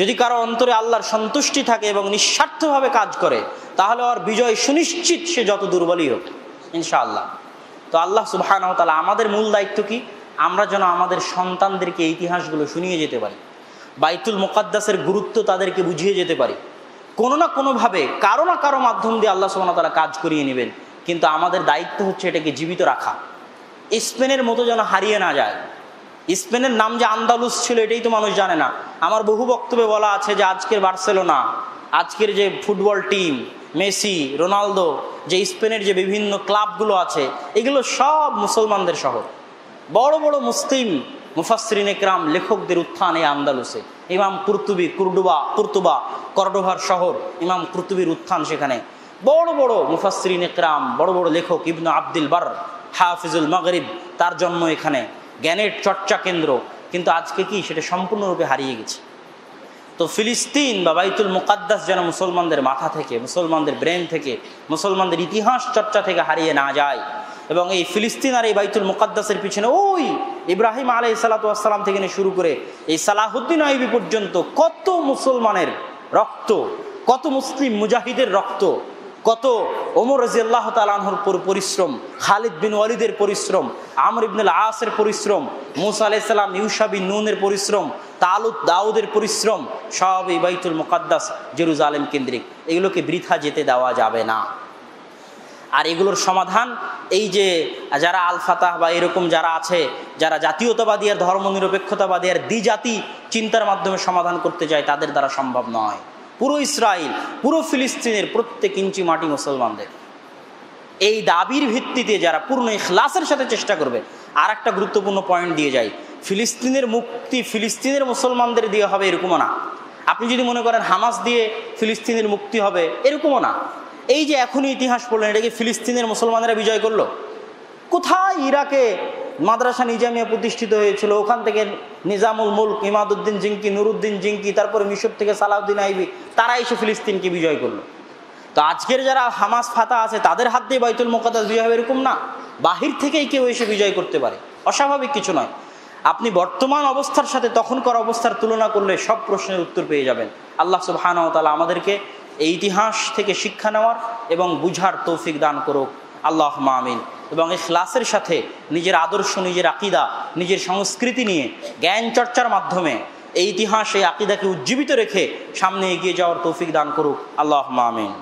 যদি কারো অন্তরে আল্লাহর সন্তুষ্টি থাকে এবং নিঃস্বার্থভাবে কাজ করে, তাহলে ওর বিজয় সুনিশ্চিত, সে যত দুর্বলই হোক, ইনশাআল্লাহ। তো আল্লাহ সুবহানাহু ওয়া তাআলা, আমাদের মূল দায়িত্ব কি? আমরা যেন আমাদের সন্তানদেরকে ইতিহাসগুলো শুনিয়ে যেতে পারি, বাইতুল মুকাদ্দাসের গুরুত্ব তাদেরকে বুঝিয়ে যেতে পারি। কোনো না কোনোভাবে, কারো না কারো মাধ্যম দিয়ে আল্লাহ সুবহানাহু ওয়া তাআলা কাজ করিয়ে নেবেন, কিন্তু আমাদের দায়িত্ব হচ্ছে এটাকে জীবিত রাখা। স্পেনের মতো যেন হারিয়ে না যায়। স্পেনের নাম যে আন্দালুস ছিল, এটাই তো মানুষ জানে না। আমার বহু বক্তব্যে বলা আছে যে আজকের বার্সেলোনা, আজকের যে ফুটবল টিম, মেসি, রোনালদো, যে স্পেনের যে বিভিন্ন ক্লাবগুলো আছে, এগুলো সব মুসলমানদের শহর। বড় বড় মুসলিম মুফাসসিরিন ইকরাম, লেখকদের উত্থান এই আন্দালুসে। ইমাম কুরতুবি, কর্ডোভার শহর, ইমাম কুরতুবির উত্থান সেখানে। বড় বড় মুফাসসিরিন ইকরাম, বড় বড় লেখক, ইবনু আব্দুল বার, হাফিজুল মাগরিব, তার জন্ম এখানে, জ্ঞানের চর্চা কেন্দ্র। কিন্তু আজকে কি সেটা সম্পূর্ণরূপে হারিয়ে গেছে। তো ফিলিস্তিন বা বাইতুল মুকাদ্দাস যেন মুসলমানদের মাথা থেকে, মুসলমানদের ব্রেন থেকে, মুসলমানদের ইতিহাস চর্চা থেকে হারিয়ে না যায়। এবং এই ফিলিস্তিন আর এই বাইতুল মুকাদ্দাসের পিছনে ওই ইব্রাহিম আলাইহিস সালাতু ওয়াস সালাম থেকে শুরু করে এই সালাহুদ্দিন আইয়ুবী পর্যন্ত কত মুসলমানের রক্ত, কত মুসলিম মুজাহিদের রক্ত, কত ওমর রাদিয়াল্লাহু তাআলা আনহুর পরিশ্রম, খালিদ বিন ওয়ালিদের পরিশ্রম, আমর ইবনুল আসের পরিশ্রম, মূসা আলাইহিস সালাম, ইউশা বিন নুনের পরিশ্রম, তালুত দাউদের পরিশ্রম, সব এই বাইতুল মুকাদ্দাস জেরুজালেম কেন্দ্রিক। এগুলোকে বৃথা যেতে দেওয়া যাবে না। আর এগুলোর সমাধান এই যে যারা আল ফাতাহ বা এরকম যারা আছে, যারা জাতীয়তাবাদী আর ধর্মনিরপেক্ষতাবাদী আর দ্বিজাতি চিন্তার মাধ্যমে সমাধান করতে চায়, তাদের দ্বারা সম্ভব নয়। পুরো ইসরায়েল, পুরো ফিলিস্তিনের প্রত্যেক ইঞ্চি মাটি মুসলমানদের। এই দাবির ভিত্তিতে যারা পূর্ণ ইখলাসের সাথে চেষ্টা করবে। আর একটা গুরুত্বপূর্ণ পয়েন্ট দিয়ে যাই, ফিলিস্তিনের মুক্তি ফিলিস্তিনের মুসলমানদের দিয়ে হবে এরকমও না। আপনি যদি মনে করেন হামাস দিয়ে ফিলিস্তিনের মুক্তি হবে, এরকমও না। এই যে এখনই ইতিহাস পড়লেন, এটাকে ফিলিস্তিনের মুসলমানেরা বিজয় করলো? কোথায়? ইরাকে মাদ্রাসা নিজামিয়া প্রতিষ্ঠিত হয়েছিল, ওখান থেকে নিজামুল মুলক, ইমাদউদ্দিন জিঙ্কি, নুরুদ্দিন জিঙ্কি, তারপরে মিশর থেকে সালাউদ্দিন আইবি, তারা এসে ফিলিস্তিনকে বিজয় করলো। তো আজকের যারা হামাস ফাতা আছে, তাদের হাত দিয়ে বাইতুল মুকাদ্দাস বিজয় হবে এরকম না। বাহির থেকেই কেউ এসে বিজয় করতে পারে, অস্বাভাবিক কিছু নয়। আপনি বর্তমান অবস্থার সাথে তখনকার অবস্থার তুলনা করলে সব প্রশ্নের উত্তর পেয়ে যাবেন। আল্লাহ সুবহানাহু ওয়া তাআলা আমাদেরকে এই ইতিহাস থেকে শিক্ষা নেওয়ার এবং বুঝার তৌফিক দান করুক, আল্লাহুম্মা আমিন। এবং ইখলাসের সাথে নিজের আদর্শ, নিজের আকীদা, নিজের সংস্কৃতি নিয়ে জ্ঞান চর্চার মাধ্যমে এই ইতিহাস, এই আকীদাকে উজ্জীবিত রেখে সামনে এগিয়ে যাওয়ার তৌফিক দান করুক, আল্লাহুম্মা আমিন।